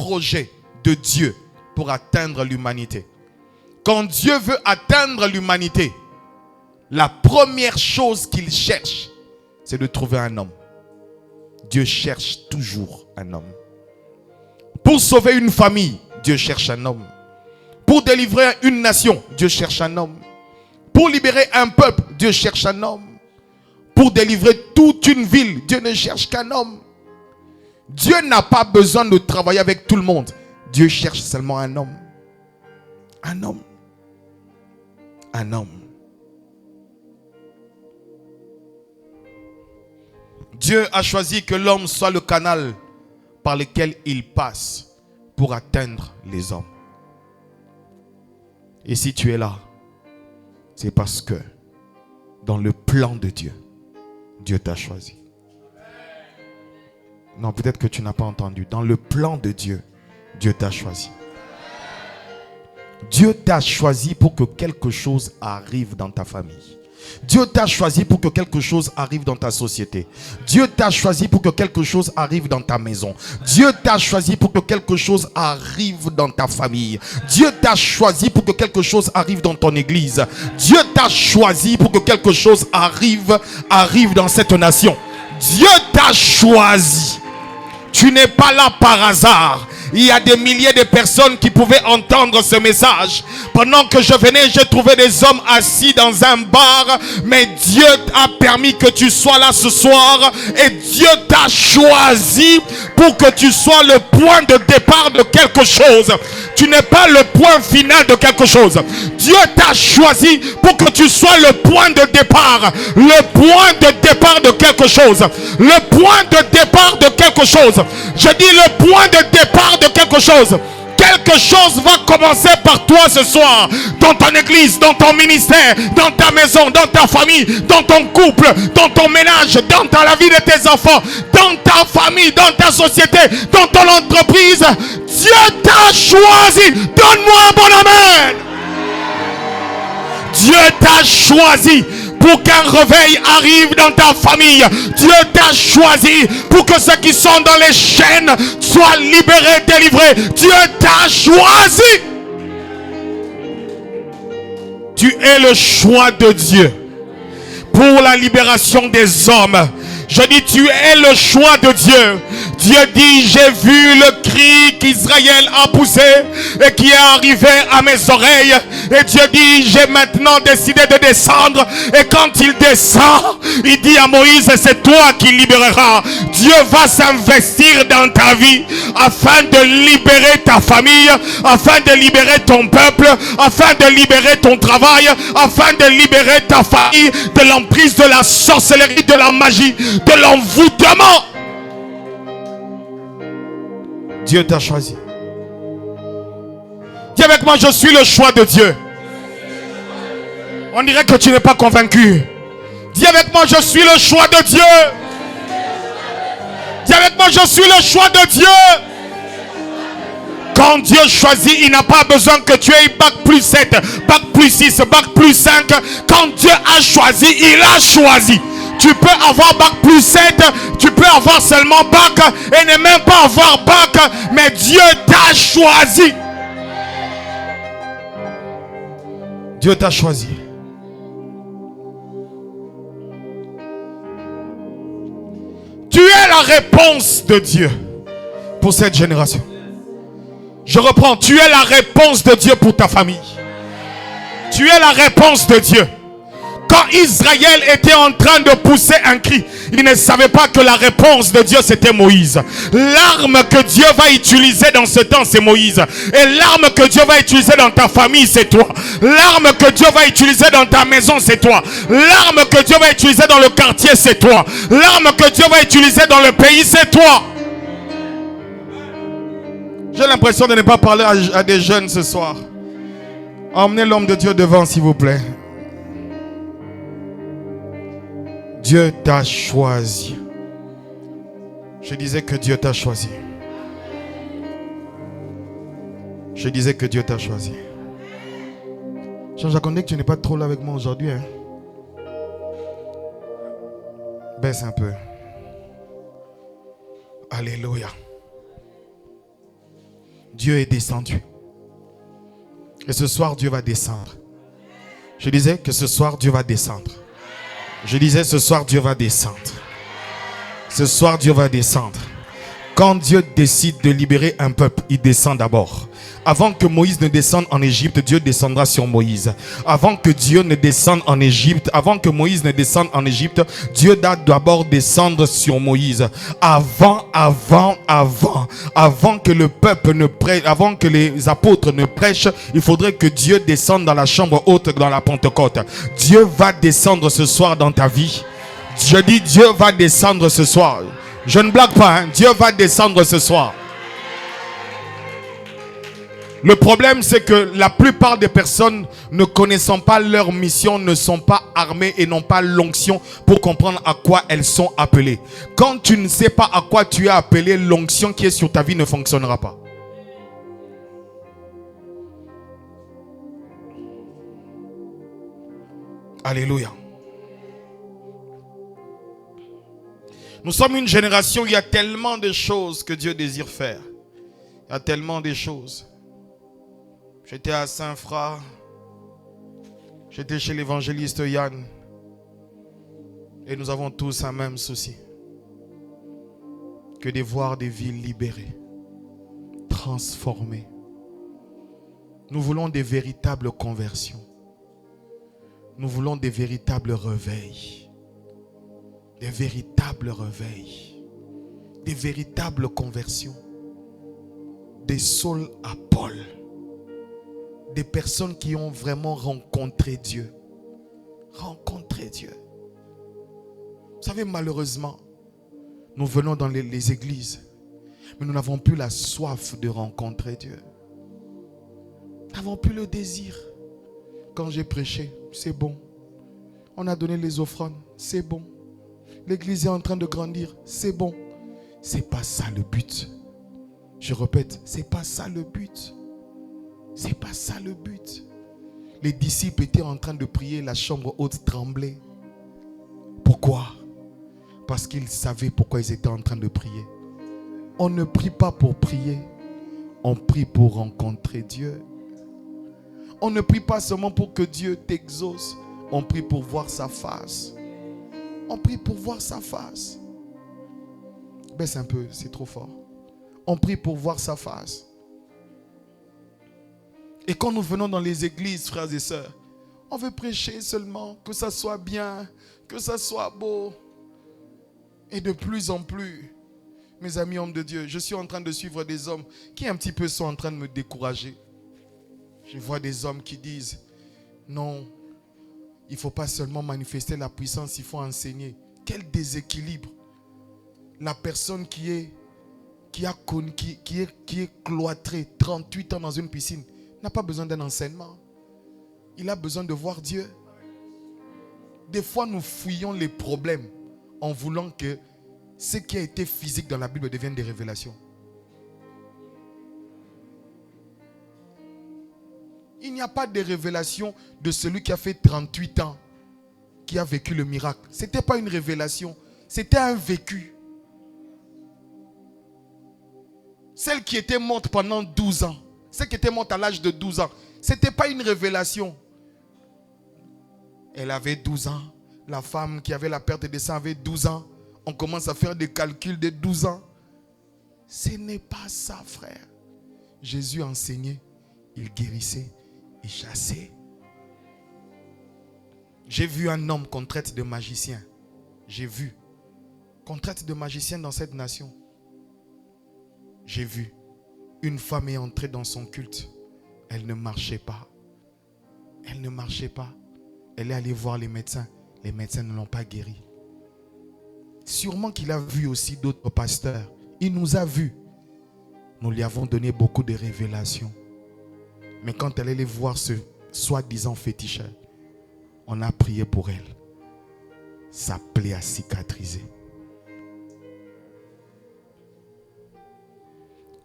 projet de Dieu pour atteindre l'humanité. Quand Dieu veut atteindre l'humanité, la première chose qu'il cherche, c'est de trouver un homme. Dieu cherche toujours un homme. Pour sauver une famille, Dieu cherche un homme. Pour délivrer une nation, Dieu cherche un homme. Pour libérer un peuple, Dieu cherche un homme. Pour délivrer toute une ville, Dieu ne cherche qu'un homme. Dieu n'a pas besoin de travailler avec tout le monde. Dieu cherche seulement un homme. Un homme. Un homme. Dieu a choisi que l'homme soit le canal par lequel il passe pour atteindre les hommes. Et si tu es là, c'est parce que dans le plan de Dieu, Dieu t'a choisi. Non, peut-être que tu n'as pas entendu. Dans le plan de Dieu, Dieu t'a choisi. Dieu t'a choisi pour que quelque chose arrive dans ta famille. Dieu t'a choisi pour que quelque chose arrive dans ta société. Dieu t'a choisi pour que quelque chose arrive dans ta maison. Dieu t'a choisi pour que quelque chose arrive dans ta famille. Dieu t'a choisi pour que quelque chose arrive dans ton église. Dieu t'a choisi pour que quelque chose arrive dans cette nation. Dieu t'a choisi. Tu n'es pas là par hasard. Il y a des milliers de personnes qui pouvaient entendre ce message. Pendant que je venais, j'ai trouvé des hommes assis dans un bar. Mais Dieu a permis que tu sois là ce soir. Et Dieu t'a choisi pour que tu sois le point de départ de quelque chose. Tu n'es pas le point final de quelque chose. Dieu t'a choisi pour que tu sois le point de départ. Le point de départ de quelque chose. Le point de départ de quelque chose. Je dis le point de départ de quelque chose. Quelque chose va commencer par toi ce soir. Dans ton église, dans ton ministère, dans ta maison, dans ta famille, dans ton couple, dans ton ménage, dans la vie de tes enfants, dans ta famille, dans ta société, dans ton entreprise. Dieu t'a choisi. Donne-moi un bon amen. Dieu t'a choisi pour qu'un réveil arrive dans ta famille. Dieu t'a choisi pour que ceux qui sont dans les chaînes soient libérés, délivrés. Dieu t'a choisi. Tu es le choix de Dieu pour la libération des hommes. Je dis, tu es le choix de Dieu. Dieu dit, j'ai vu le cri qu'Israël a poussé et qui est arrivé à mes oreilles. Et Dieu dit, j'ai maintenant décidé de descendre. Et quand il descend, il dit à Moïse, c'est toi qui libéreras. Dieu va s'investir dans ta vie afin de libérer ta famille, afin de libérer ton peuple, afin de libérer ton travail, afin de libérer ta famille de l'emprise de la sorcellerie, de la magie, de l'envoûtement. Dieu t'a choisi. Dis avec moi, je suis le choix de Dieu. On dirait que tu n'es pas convaincu. Dis avec moi, je suis le choix de Dieu. Dis avec moi, je suis le choix de Dieu. Quand Dieu choisit, il n'a pas besoin que tu aies bac plus 7, bac plus 6, bac plus 5. Quand Dieu a choisi, il a choisi. Tu peux avoir bac plus 7, tu peux avoir seulement bac et ne même pas avoir bac, mais Dieu t'a choisi. Dieu t'a choisi. Tu es la réponse de Dieu pour cette génération. Je reprends, tu es la réponse de Dieu pour ta famille. Tu es la réponse de Dieu. Quand Israël était en train de pousser un cri, il ne savait pas que la réponse de Dieu c'était Moïse. L'arme que Dieu va utiliser dans ce temps c'est Moïse. Et l'arme que Dieu va utiliser dans ta famille c'est toi. L'arme que Dieu va utiliser dans ta maison c'est toi. L'arme que Dieu va utiliser dans le quartier c'est toi. L'arme que Dieu va utiliser dans le pays c'est toi. J'ai l'impression de ne pas parler à des jeunes ce soir. Emmenez l'homme de Dieu devant s'il vous plaît. Dieu t'a choisi. Je disais que Dieu t'a choisi. Je disais que Dieu t'a choisi. Jean-Jacques, on dit que tu n'es pas trop là avec moi aujourd'hui. Hein? Baisse un peu. Alléluia. Dieu est descendu. Et ce soir, Dieu va descendre. Je disais que ce soir, Dieu va descendre. Je disais, ce soir, Dieu va descendre. Ce soir, Dieu va descendre. Quand Dieu décide de libérer un peuple, il descend d'abord. Avant que Moïse ne descende en Égypte, Dieu descendra sur Moïse. Avant que Dieu ne descende en Égypte, avant que Moïse ne descende en Égypte, Dieu doit d'abord descendre sur Moïse. Avant que le peuple ne prêche, avant que les apôtres ne prêchent, il faudrait que Dieu descende dans la chambre haute, dans la Pentecôte. Dieu va descendre ce soir dans ta vie. Je dis, Dieu va descendre ce soir. Je ne blague pas, hein? Dieu va descendre ce soir. Le problème, c'est que la plupart des personnes, ne connaissant pas leur mission, ne sont pas armées et n'ont pas l'onction pour comprendre à quoi elles sont appelées. Quand tu ne sais pas à quoi tu es appelé, l'onction qui est sur ta vie ne fonctionnera pas. Alléluia. Nous sommes une génération où il y a tellement de choses que Dieu désire faire. Il y a tellement de choses. J'étais à Saint-Fra. J'étais chez l'évangéliste Yann. Et nous avons tous un même souci. Que de voir des villes libérées, transformées. Nous voulons des véritables conversions. Nous voulons des véritables réveils. Des véritables réveils. Des véritables conversions. Des Saul à Paul. Des personnes qui ont vraiment rencontré Dieu. Rencontré Dieu. Vous savez, malheureusement, nous venons dans les églises, mais nous n'avons plus la soif de rencontrer Dieu. Nous n'avons plus le désir. Quand j'ai prêché, c'est bon. On a donné les offrandes, c'est bon. L'église est en train de grandir, c'est bon. C'est pas ça le but. Je répète, c'est pas ça le but. C'est pas ça le but. Les disciples étaient en train de prier, la chambre haute tremblait. Pourquoi? Parce qu'ils savaient pourquoi ils étaient en train de prier. On ne prie pas pour prier. On prie pour rencontrer Dieu. On ne prie pas seulement pour que Dieu t'exauce. On prie pour voir sa face. On prie pour voir sa face. Baisse un peu, c'est trop fort. On prie pour voir sa face. Et quand nous venons dans les églises, frères et sœurs, on veut prêcher seulement, que ça soit bien, que ça soit beau. Et de plus en plus, mes amis hommes de Dieu, je suis en train de suivre des hommes qui un petit peu sont en train de me décourager. Je vois des hommes qui disent, non, il ne faut pas seulement manifester la puissance, il faut enseigner. Quel déséquilibre. La personne qui est cloîtrée 38 ans dans une piscine n'a pas besoin d'un enseignement. Il a besoin de voir Dieu. Des fois, nous fouillons les problèmes en voulant que ce qui a été physique dans la Bible devienne des révélations. Il n'y a pas de révélation de celui qui a fait 38 ans, qui a vécu le miracle. Ce n'était pas une révélation, c'était un vécu. Celle qui était morte pendant 12 ans, celle qui était morte à l'âge de 12 ans, ce n'était pas une révélation. Elle avait 12 ans. La femme qui avait la perte de sang avait 12 ans. On commence à faire des calculs de 12 ans. Ce n'est pas ça, frère. Jésus enseignait, il guérissait, il chassait. J'ai vu un homme qu'on traite de magicien. J'ai vu qu'on traite de magicien dans cette nation. J'ai vu une femme est entrée dans son culte. Elle ne marchait pas. Elle ne marchait pas. Elle est allée voir les médecins. Les médecins ne l'ont pas guérie. Sûrement qu'il a vu aussi d'autres pasteurs. Il nous a vus. Nous lui avons donné beaucoup de révélations. Mais quand elle allait voir ce soi-disant féticheur, on a prié pour elle. Sa plaie a cicatrisé.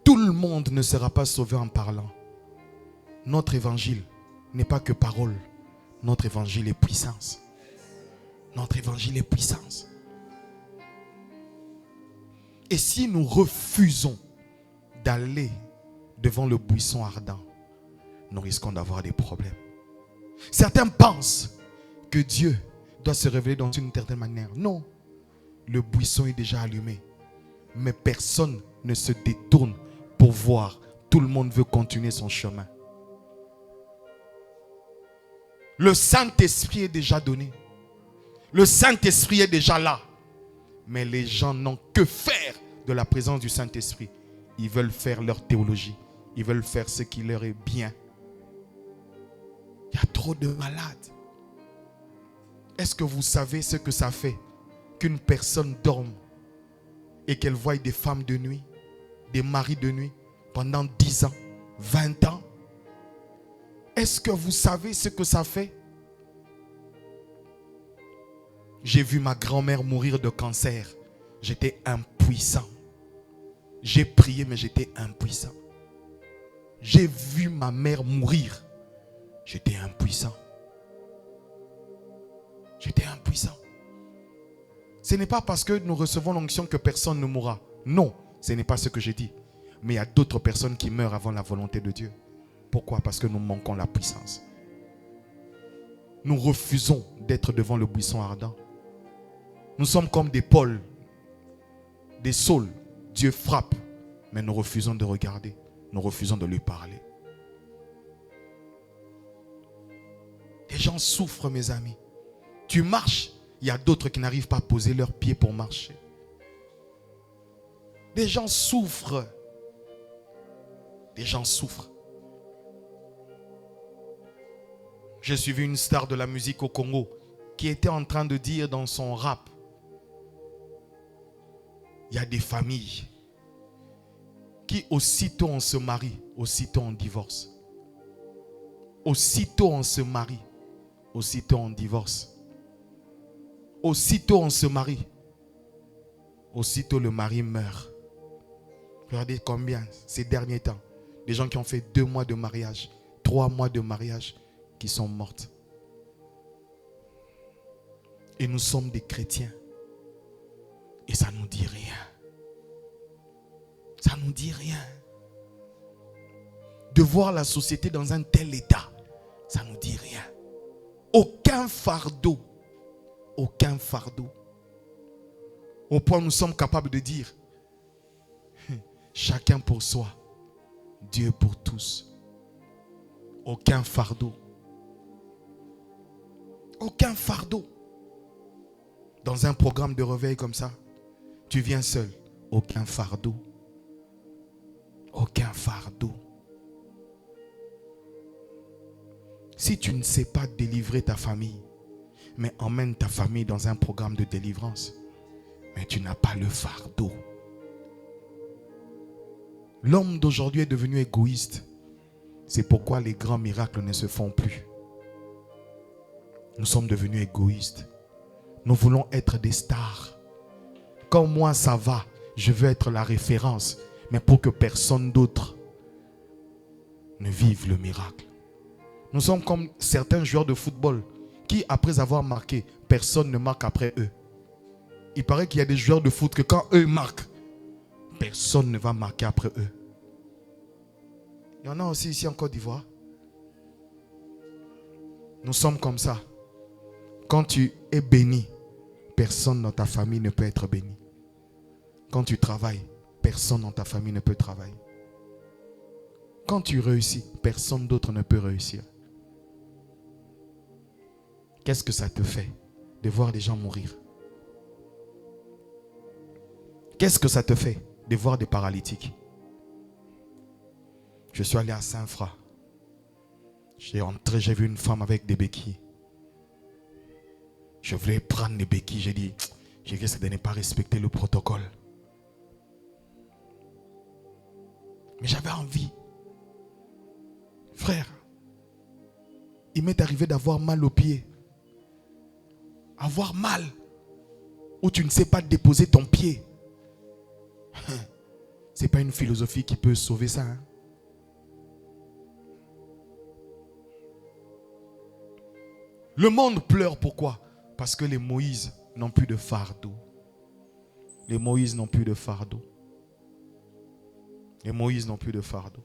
Tout le monde ne sera pas sauvé en parlant. Notre évangile n'est pas que parole. Notre évangile est puissance. Notre évangile est puissance. Et si nous refusons d'aller devant le buisson ardent, nous risquons d'avoir des problèmes. Certains pensent que Dieu doit se révéler dans une certaine manière. Non, le buisson est déjà allumé. Mais personne ne se détourne pour voir. Tout le monde veut continuer son chemin. Le Saint-Esprit est déjà donné. Le Saint-Esprit est déjà là. Mais les gens n'ont que faire de la présence du Saint-Esprit. Ils veulent faire leur théologie. Ils veulent faire ce qui leur est bien. Il y a trop de malades. Est-ce que vous savez ce que ça fait qu'une personne dorme et qu'elle voie des femmes de nuit, des maris de nuit pendant 10 ans, 20 ans? Est-ce que vous savez ce que ça fait? J'ai vu ma grand-mère mourir de cancer. J'étais impuissant. J'ai prié, mais j'étais impuissant. J'ai vu ma mère mourir. J'étais impuissant. J'étais impuissant. Ce n'est pas parce que nous recevons l'onction que personne ne mourra. Non, ce n'est pas ce que j'ai dit. Mais il y a d'autres personnes qui meurent avant la volonté de Dieu. Pourquoi? Parce que nous manquons la puissance. Nous refusons d'être devant le buisson ardent. Nous sommes comme des Paul, des Saul. Dieu frappe, mais nous refusons de regarder. Nous refusons de lui parler. Les gens souffrent, mes amis. Tu marches, il y a d'autres qui n'arrivent pas à poser leurs pieds pour marcher. Des gens souffrent. Des gens souffrent. J'ai suivi une star de la musique au Congo qui était en train de dire dans son rap, il y a des familles qui aussitôt on se marie, aussitôt on divorce. Aussitôt on se marie, aussitôt on divorce. Aussitôt on se marie, aussitôt le mari meurt. Regardez combien ces derniers temps, des gens qui ont fait 2 mois de mariage, 3 mois de mariage, qui sont mortes. Et nous sommes des chrétiens. Et ça ne nous dit rien. Ça ne nous dit rien. De voir la société dans un tel état, ça ne nous dit rien. Aucun fardeau. Aucun fardeau. Au point où nous sommes capables de dire, chacun pour soi, Dieu pour tous. Aucun fardeau. Aucun fardeau. Dans un programme de réveil comme ça, tu viens seul. Aucun fardeau. Aucun fardeau. Si tu ne sais pas délivrer ta famille, mais emmène ta famille dans un programme de délivrance, mais tu n'as pas le fardeau. L'homme d'aujourd'hui est devenu égoïste. C'est pourquoi les grands miracles ne se font plus. Nous sommes devenus égoïstes. Nous voulons être des stars. Quand moi ça va, je veux être la référence, mais pour que personne d'autre ne vive le miracle. Nous sommes comme certains joueurs de football qui, après avoir marqué, personne ne marque après eux. Il paraît qu'il y a des joueurs de foot que quand eux marquent, personne ne va marquer après eux. Il y en a aussi ici en Côte d'Ivoire. Nous sommes comme ça. Quand tu es béni, personne dans ta famille ne peut être béni. Quand tu travailles, personne dans ta famille ne peut travailler. Quand tu réussis, personne d'autre ne peut réussir. Qu'est-ce que ça te fait de voir des gens mourir? Qu'est-ce que ça te fait de voir des paralytiques? Je suis allé à Saint-Fra. J'ai vu une femme avec des béquilles. Je voulais prendre les béquilles. J'ai dit, je risque de ne pas respecter le protocole. Mais j'avais envie. Frère, il m'est arrivé d'avoir mal aux pieds. Avoir mal. Où tu ne sais pas déposer ton pied. Ce n'est pas une philosophie qui peut sauver ça. Hein? Le monde pleure, pourquoi? Parce que les Moïse n'ont plus de fardeau. Les Moïse n'ont plus de fardeau. Les Moïse n'ont plus de fardeau.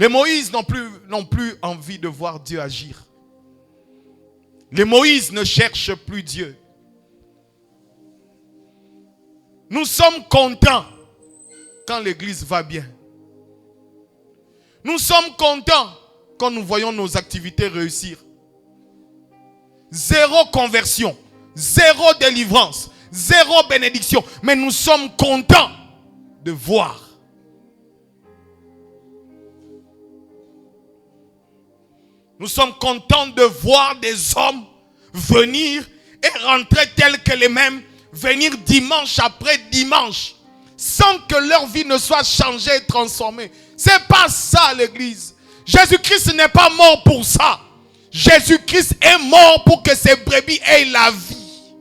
Les Moïse n'ont plus envie de voir Dieu agir. Les Moïse ne cherchent plus Dieu. Nous sommes contents quand l'église va bien. Nous sommes contents quand nous voyons nos activités réussir. Zéro conversion, zéro délivrance, zéro bénédiction. Mais nous sommes contents de voir. Nous sommes contents de voir des hommes venir et rentrer tels que les mêmes, venir dimanche après dimanche, sans que leur vie ne soit changée et transformée. C'est pas ça l'église. Jésus-Christ n'est pas mort pour ça. Jésus-Christ est mort pour que ses brebis aient la vie.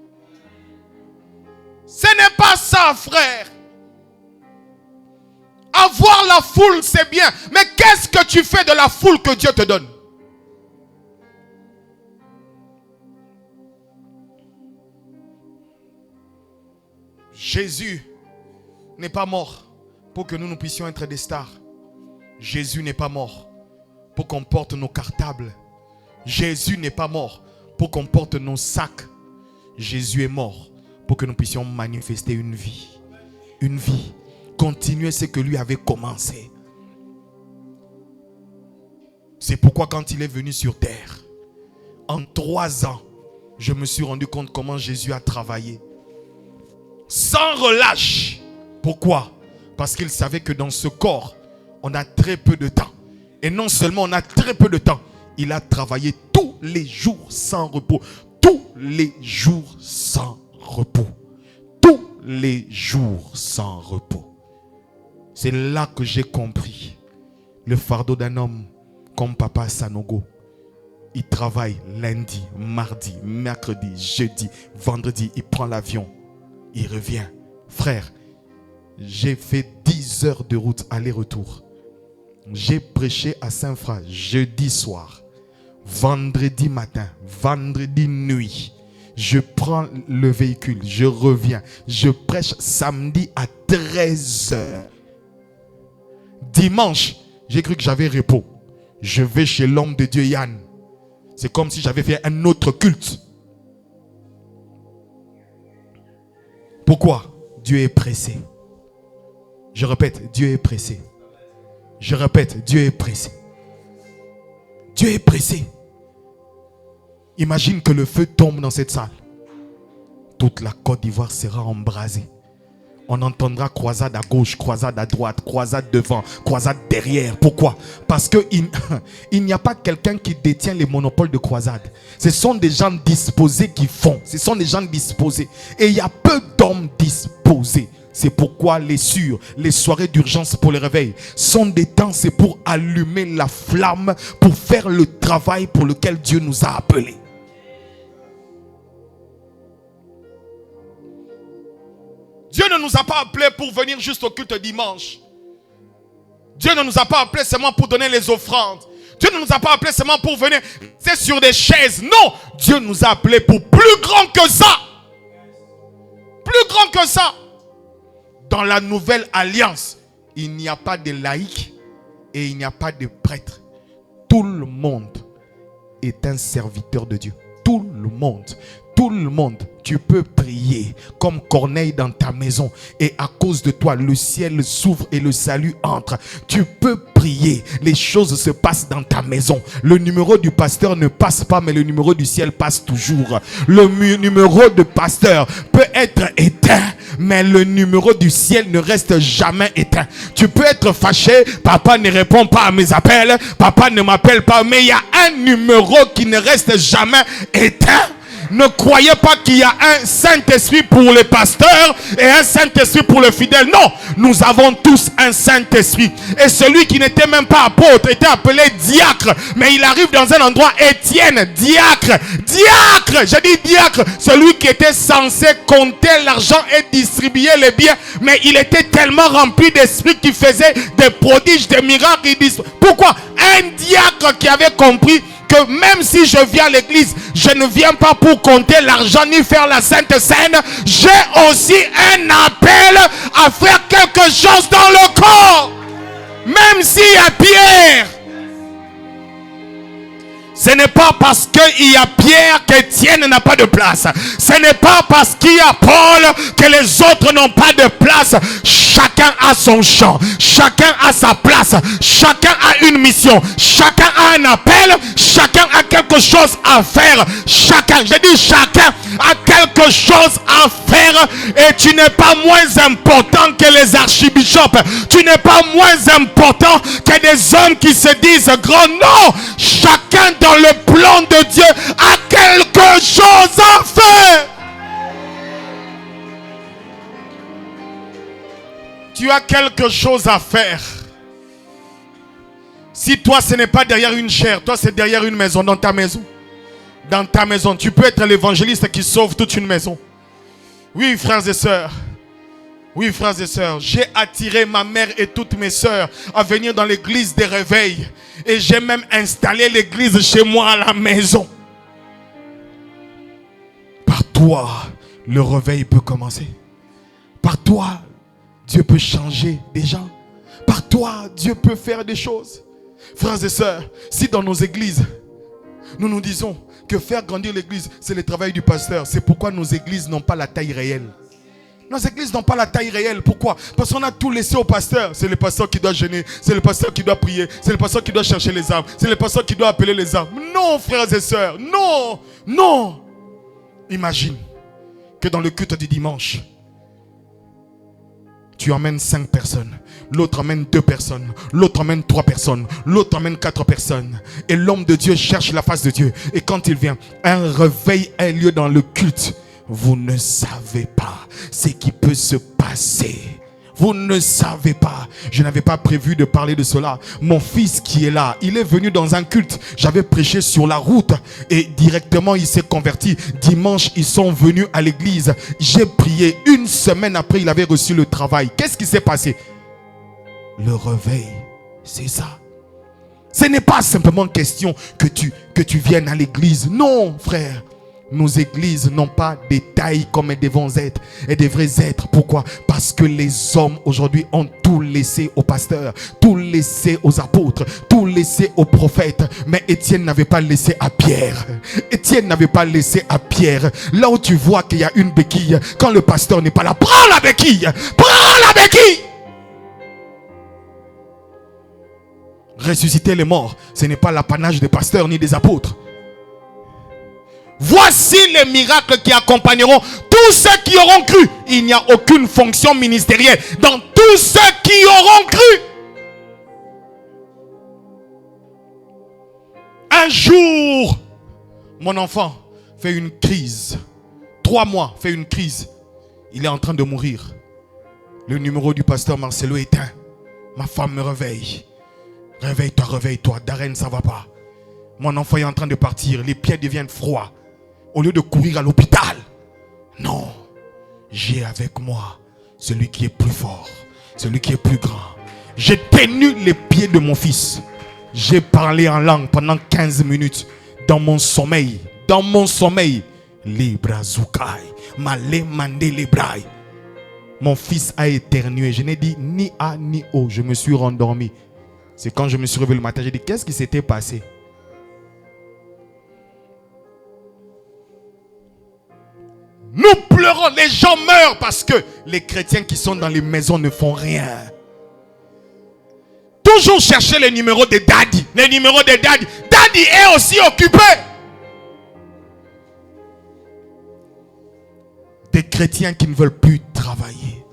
Ce n'est pas ça, frère. Avoir la foule, c'est bien. Mais qu'est-ce que tu fais de la foule que Dieu te donne? Jésus n'est pas mort pour que nous puissions être des stars. Jésus n'est pas mort pour qu'on porte nos cartables. Jésus n'est pas mort pour qu'on porte nos sacs. Jésus est mort pour que nous puissions manifester une vie. Une vie. Continuer ce que lui avait commencé. C'est pourquoi quand il est venu sur terre, en 3 ans, je me suis rendu compte comment Jésus a travaillé. Sans relâche. Pourquoi? Parce qu'il savait que dans ce corps, on a très peu de temps. Et non seulement on a très peu de temps, il a travaillé tous les jours sans repos. Tous les jours sans repos. Tous les jours sans repos. C'est là que j'ai compris le fardeau d'un homme comme Papa Sanogo. Il travaille lundi, mardi, mercredi, jeudi, vendredi. Il prend l'avion. Il revient. Frère, j'ai fait 10 heures de route aller-retour. J'ai prêché à Saint-Fra jeudi soir, vendredi matin, vendredi nuit. Je prends le véhicule, je reviens. Je prêche samedi à 13 heures. Dimanche, j'ai cru que j'avais repos. Je vais chez l'homme de Dieu Yann. C'est comme si j'avais fait un autre culte. Pourquoi? Dieu est pressé. Je répète, Dieu est pressé. Je répète, Dieu est pressé. Dieu est pressé. Imagine que le feu tombe dans cette salle. Toute la Côte d'Ivoire sera embrasée. On entendra croisade à gauche, croisade à droite, croisade devant, croisade derrière. Pourquoi? Parce qu'il n'y a pas quelqu'un qui détient les monopoles de croisade. Ce sont des gens disposés qui font. Ce sont des gens disposés. Et il y a peu d'hommes disposés. C'est pourquoi les soirées d'urgence pour le réveil sont des temps, c'est pour allumer la flamme, pour faire le travail pour lequel Dieu nous a appelés. Dieu ne nous a pas appelés pour venir juste au culte dimanche. Dieu ne nous a pas appelés seulement pour donner les offrandes. Dieu ne nous a pas appelés seulement pour venir rester sur des chaises. Non, Dieu nous a appelés pour plus grand que ça. Plus grand que ça. Dans la nouvelle alliance, il n'y a pas de laïcs et il n'y a pas de prêtres. Tout le monde est un serviteur de Dieu. Tout le monde. Tout le monde, tu peux prier comme Corneille dans ta maison et à cause de toi, le ciel s'ouvre et le salut entre. Tu peux prier, les choses se passent dans ta maison. Le numéro du pasteur ne passe pas, mais le numéro du ciel passe toujours. Le numéro de pasteur peut être éteint, mais le numéro du ciel ne reste jamais éteint. Tu peux être fâché, papa ne répond pas à mes appels, papa ne m'appelle pas, mais il y a un numéro qui ne reste jamais éteint. Ne croyez pas qu'il y a un Saint-Esprit pour les pasteurs et un Saint-Esprit pour les fidèles. Non, nous avons tous un Saint-Esprit. Et celui qui n'était même pas apôtre était appelé diacre. Mais il arrive dans un endroit, Étienne, diacre. Diacre, j'ai dit diacre. Celui qui était censé compter l'argent et distribuer les biens. Mais il était tellement rempli d'esprit qu'il faisait des prodiges, des miracles. Pourquoi? Un diacre qui avait compris que même si je viens à l'église, je ne viens pas pour compter l'argent ni faire la Sainte Seine. J'ai aussi un appel à faire quelque chose dans le corps. Même s'il y a Pierre, Ce n'est pas parce qu'il y a Pierre qu'Étienne n'a pas de place. Ce n'est pas parce qu'il y a Paul que les autres n'ont pas de place. Chacun a son champ. Chacun a sa place. Chacun a une mission. Chacun a un appel. Chacun a quelque chose à faire. Chacun, je dis chacun a quelque chose à faire. Et tu n'es pas moins important que les archibishops. Tu n'es pas moins important que des hommes qui se disent grands. Non, chacun dans le plan de Dieu a quelque chose à faire. Tu as quelque chose à faire. Si toi ce n'est pas derrière une chair, toi c'est derrière une maison, dans ta maison. Dans ta maison, tu peux être l'évangéliste qui sauve toute une maison. Oui, frères et sœurs. Oui, frères et sœurs, j'ai attiré ma mère et toutes mes sœurs à venir dans l'église des réveils. Et j'ai même installé l'église chez moi à la maison. Par toi, le réveil peut commencer. Par toi, Dieu peut changer des gens. Par toi, Dieu peut faire des choses. Frères et sœurs, si dans nos églises, nous nous disons que faire grandir l'église, c'est le travail du pasteur. C'est pourquoi nos églises n'ont pas la taille réelle. Nos églises n'ont pas la taille réelle. Pourquoi? Parce qu'on a tout laissé au pasteur. C'est le pasteur qui doit jeûner. C'est le pasteur qui doit prier. C'est le pasteur qui doit chercher les âmes. C'est le pasteur qui doit appeler les âmes. Non, frères et sœurs. Non. Non. Imagine que dans le culte du dimanche, tu emmènes 5 personnes. L'autre emmène 2 personnes. L'autre emmène 3 personnes. L'autre emmène 4 personnes. Et l'homme de Dieu cherche la face de Dieu. Et quand il vient, un réveil a lieu dans le culte. Vous ne savez pas ce qui peut se passer. Vous ne savez pas. Je n'avais pas prévu de parler de cela. Mon fils qui est là, il est venu dans un culte. J'avais prêché sur la route et directement il s'est converti. Dimanche, ils sont venus à l'église. J'ai prié. Une semaine après, il avait reçu le travail. Qu'est-ce qui s'est passé? Le réveil, c'est ça. Ce n'est pas simplement question que tu viennes à l'église. Non, frère. Nos églises n'ont pas des tailles comme elles devront être. Elles devraient être. Pourquoi? Parce que les hommes aujourd'hui ont tout laissé aux pasteurs, tout laissé aux apôtres, tout laissé aux prophètes. Mais Étienne n'avait pas laissé à Pierre. Étienne n'avait pas laissé à Pierre. Là où tu vois qu'il y a une béquille, quand le pasteur n'est pas là, prends la béquille. Prends la béquille. Ressusciter les morts, ce n'est pas l'apanage des pasteurs ni des apôtres. Voici les miracles qui accompagneront tous ceux qui auront cru. Il n'y a aucune fonction ministérielle dans tous ceux qui auront cru. Un jour, mon enfant fait une crise. 3 mois, fait une crise. Il est en train de mourir. Le numéro du pasteur Marcelo est éteint. Ma femme me réveille. Réveille-toi, réveille-toi. Darren, ça va pas. Mon enfant est en train de partir. Les pieds deviennent froids. Au lieu de courir à l'hôpital, non, j'ai avec moi celui qui est plus fort, celui qui est plus grand. J'ai tenu les pieds de mon fils. J'ai parlé en langue pendant 15 minutes dans mon sommeil. Dans mon sommeil. Libra Zukai, Malé Mandé Librai. Mon fils a éternué. Je n'ai dit ni A ni O. Je me suis rendormi. C'est quand je me suis réveillé le matin, j'ai dit qu'est-ce qui s'était passé? Nous pleurons, les gens meurent parce que les chrétiens qui sont dans les maisons ne font rien. Toujours chercher les numéros de daddy. Les numéros de daddy. Daddy est aussi occupé. Des chrétiens qui ne veulent plus travailler.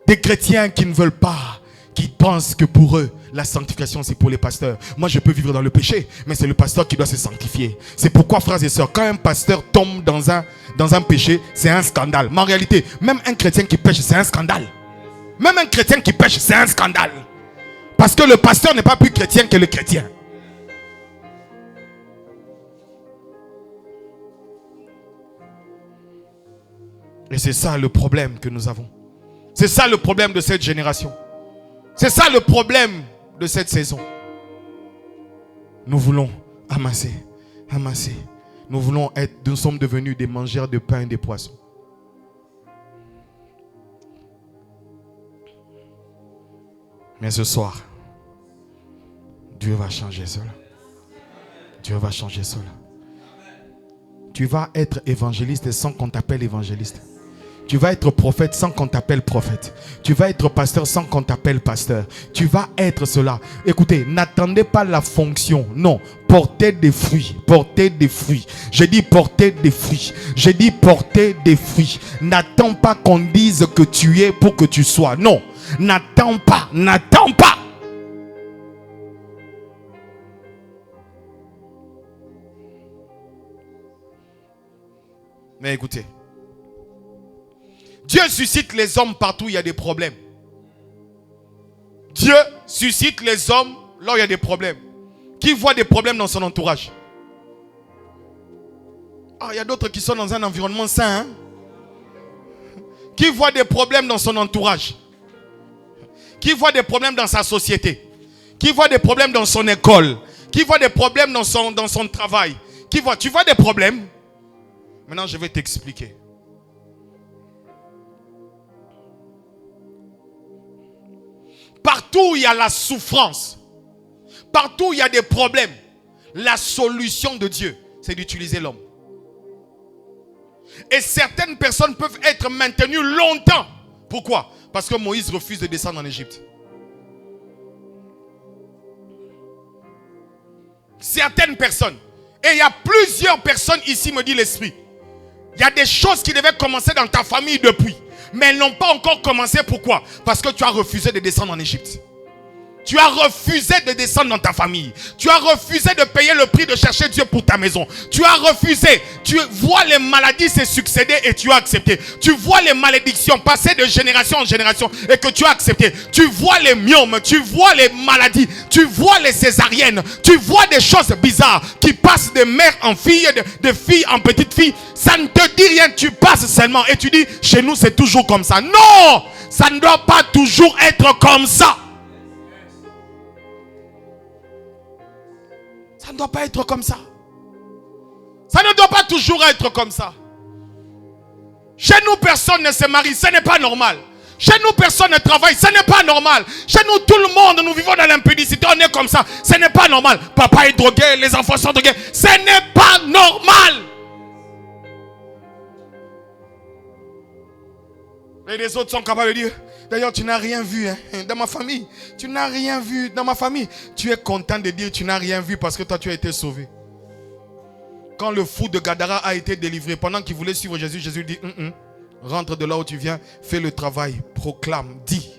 Des chrétiens qui ne veulent pas, qui pensent que pour eux, la sanctification c'est pour les pasteurs. Moi je peux vivre dans le péché, mais c'est le pasteur qui doit se sanctifier. C'est pourquoi, frères et sœurs, quand un pasteur tombe dans un péché, c'est un scandale. Mais en réalité, même un chrétien qui pêche, c'est un scandale. Même un chrétien qui pêche, c'est un scandale. Parce que le pasteur n'est pas plus chrétien que le chrétien. Et c'est ça le problème que nous avons. C'est ça le problème de cette génération. C'est ça le problème de cette saison. Nous voulons amasser. Nous sommes devenus des mangeurs de pain et de poissons. Mais ce soir, Dieu va changer cela. Dieu va changer cela. Tu vas être évangéliste sans qu'on t'appelle évangéliste. Tu vas être prophète sans qu'on t'appelle prophète. Tu vas être pasteur sans qu'on t'appelle pasteur. Tu vas être cela. Écoutez, n'attendez pas la fonction. Non, portez des fruits. Portez des fruits. J'ai dit porter des fruits. J'ai dit porter des fruits. N'attends pas qu'on dise que tu es pour que tu sois. Non, n'attends pas. N'attends pas. Mais écoutez, Dieu suscite les hommes partout où il y a des problèmes. Dieu suscite les hommes là où il y a des problèmes. Qui voit des problèmes dans son entourage? Ah, il y a d'autres qui sont dans un environnement sain. Hein? Qui voit des problèmes dans son entourage? Qui voit des problèmes dans sa société? Qui voit des problèmes dans son école? Qui voit des problèmes dans son travail? Tu vois des problèmes? Maintenant, je vais t'expliquer. Partout où il y a la souffrance, partout où il y a des problèmes, la solution de Dieu, c'est d'utiliser l'homme. Et certaines personnes peuvent être maintenues longtemps. Pourquoi? Parce que Moïse refuse de descendre en Égypte. Certaines personnes, et il y a plusieurs personnes ici, me dit l'Esprit. Il y a des choses qui devaient commencer dans ta famille depuis. Mais elles n'ont pas encore commencé. Pourquoi? Parce que tu as refusé de descendre en Égypte. Tu as refusé de descendre dans ta famille. Tu as refusé de payer le prix de chercher Dieu pour ta maison. Tu as refusé. Tu vois les maladies se succéder et tu as accepté. Tu vois les malédictions passer de génération en génération et que tu as accepté. Tu vois les myomes, tu vois les maladies, tu vois les césariennes, tu vois des choses bizarres qui passent de mère en fille, de fille en petite fille. Ça ne te dit rien, tu passes seulement et tu dis, chez nous c'est toujours comme ça. Non, ça ne doit pas toujours être comme ça. Ça ne doit pas être comme ça. Ça ne doit pas toujours être comme ça. Chez nous, personne ne se marie. Ce n'est pas normal. Chez nous, personne ne travaille. Ce n'est pas normal. Chez nous, tout le monde, nous vivons dans l'impudicité. On est comme ça. Ce n'est pas normal. Papa est drogué, les enfants sont drogués. Ce n'est pas normal. Et les autres sont capables de dire, d'ailleurs, tu n'as rien vu hein, dans ma famille. Tu n'as rien vu dans ma famille. Tu es content de dire tu n'as rien vu parce que toi, tu as été sauvé. Quand le fou de Gadara a été délivré, pendant qu'il voulait suivre Jésus, Jésus dit, rentre de là où tu viens, fais le travail, proclame, dis.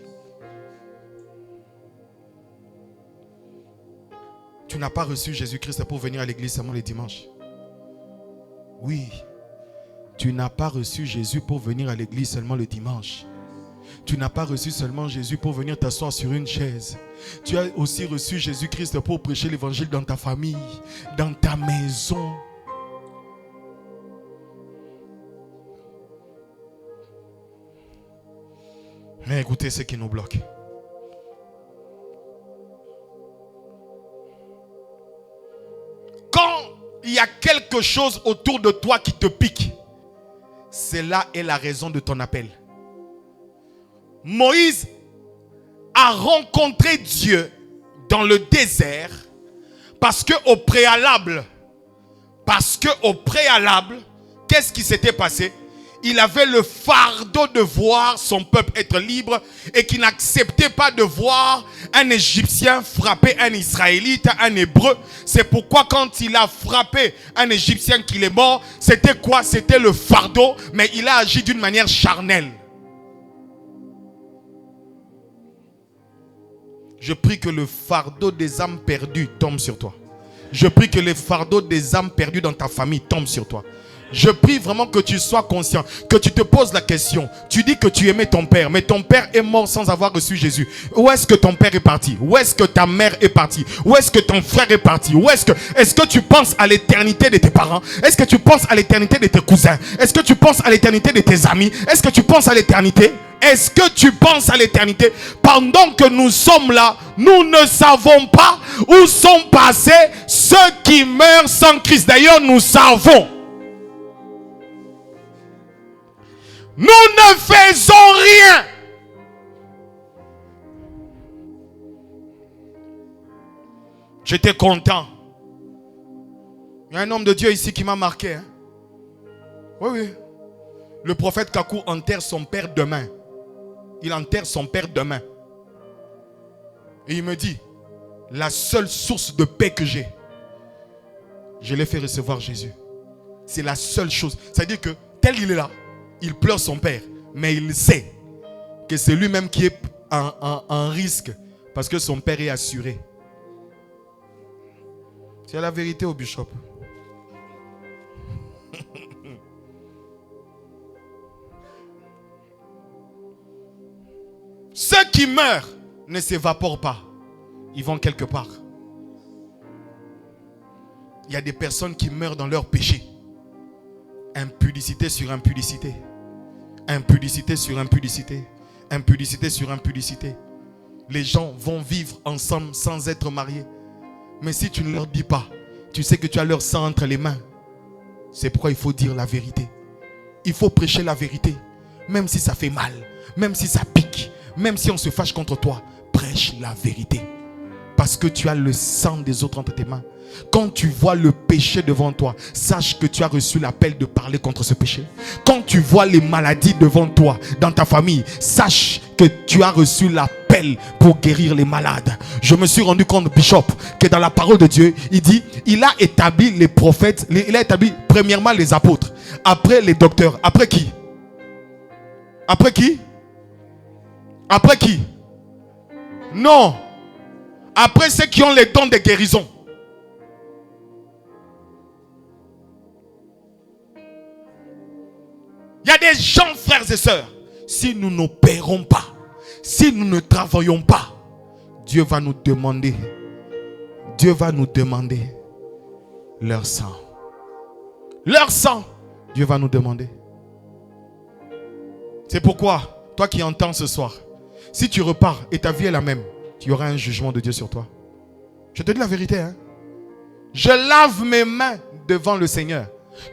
Tu n'as pas reçu Jésus-Christ pour venir à l'église seulement le dimanche. Oui. Tu n'as pas reçu Jésus pour venir à l'église seulement le dimanche. Tu n'as pas reçu seulement Jésus pour venir t'asseoir sur une chaise. Tu as aussi reçu Jésus-Christ pour prêcher l'évangile dans ta famille, dans ta maison. Mais écoutez ce qui nous bloque. Quand il y a quelque chose autour de toi qui te pique, cela est la raison de ton appel. Moïse a rencontré Dieu dans le désert parce que au préalable, qu'est-ce qui s'était passé? Il avait le fardeau de voir son peuple être libre et qui n'acceptait pas de voir un Égyptien frapper un Israélite, un Hébreu. C'est pourquoi quand il a frappé un Égyptien qu'il est mort, c'était quoi? C'était le fardeau, mais il a agi d'une manière charnelle. Je prie que le fardeau des âmes perdues tombe sur toi. Je prie que le fardeau des âmes perdues dans ta famille tombe sur toi. Je prie vraiment que tu sois conscient, que tu te poses la question. Tu dis que tu aimais ton père, mais ton père est mort sans avoir reçu Jésus. Où est-ce que ton père est parti? Où est-ce que ta mère est partie? Où est-ce que ton frère est parti? Est-ce que tu penses à l'éternité de tes parents? Est-ce que tu penses à l'éternité de tes cousins? Est-ce que tu penses à l'éternité de tes amis? Est-ce que tu penses à l'éternité? Est-ce que tu penses à l'éternité? Pendant que nous sommes là, nous ne savons pas où sont passés ceux qui meurent sans Christ. D'ailleurs, nous savons. Nous ne faisons rien. J'étais content Il y a un homme de Dieu ici qui m'a marqué. Hein? Oui, oui. Le prophète Kakou enterre son père demain. Il enterre son père demain. Et il me dit, la seule source de paix que j'ai, je l'ai fait recevoir Jésus. C'est la seule chose. C'est-à-dire que tel il est là, il pleure son père. Mais il sait que c'est lui-même qui est en risque. Parce que son père est assuré. C'est la vérité au bishop. Ceux qui meurent ne s'évaporent pas. Ils vont quelque part. Il y a des personnes qui meurent dans leur péché. Impudicité sur impudicité. Impudicité sur impudicité. Impudicité sur impudicité. Les gens vont vivre ensemble sans être mariés. Mais si tu ne leur dis pas, tu sais que tu as leur sang entre les mains. C'est pourquoi il faut dire la vérité. Il faut prêcher la vérité. Même si ça fait mal. Même si ça pique. Même si on se fâche contre toi. Prêche la vérité. Parce que tu as le sang des autres entre tes mains. Quand tu vois le péché devant toi, sache que tu as reçu l'appel de parler contre ce péché. Quand tu vois les maladies devant toi, dans ta famille, sache que tu as reçu l'appel pour guérir les malades. Je me suis rendu compte, Bishop, que dans la parole de Dieu, il dit, il a établi les prophètes, il a établi premièrement les apôtres, après les docteurs, après qui? Après qui? Après qui? Non. Après ceux qui ont les dons de guérison. Il y a des gens, frères et sœurs, si nous n'opérons pas, si nous ne travaillons pas, Dieu va nous demander leur sang. Leur sang, Dieu va nous demander. C'est pourquoi, toi qui entends ce soir, si tu repars et ta vie est la même, il y aura un jugement de Dieu sur toi. Je te dis la vérité. Hein? Je lave mes mains devant le Seigneur.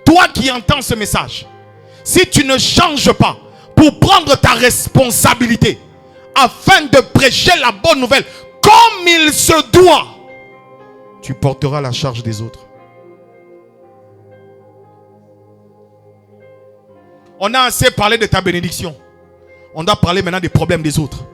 Toi qui entends ce message, si tu ne changes pas pour prendre ta responsabilité afin de prêcher la bonne nouvelle comme il se doit, tu porteras la charge des autres. On a assez parlé de ta bénédiction. On doit parler maintenant des problèmes des autres.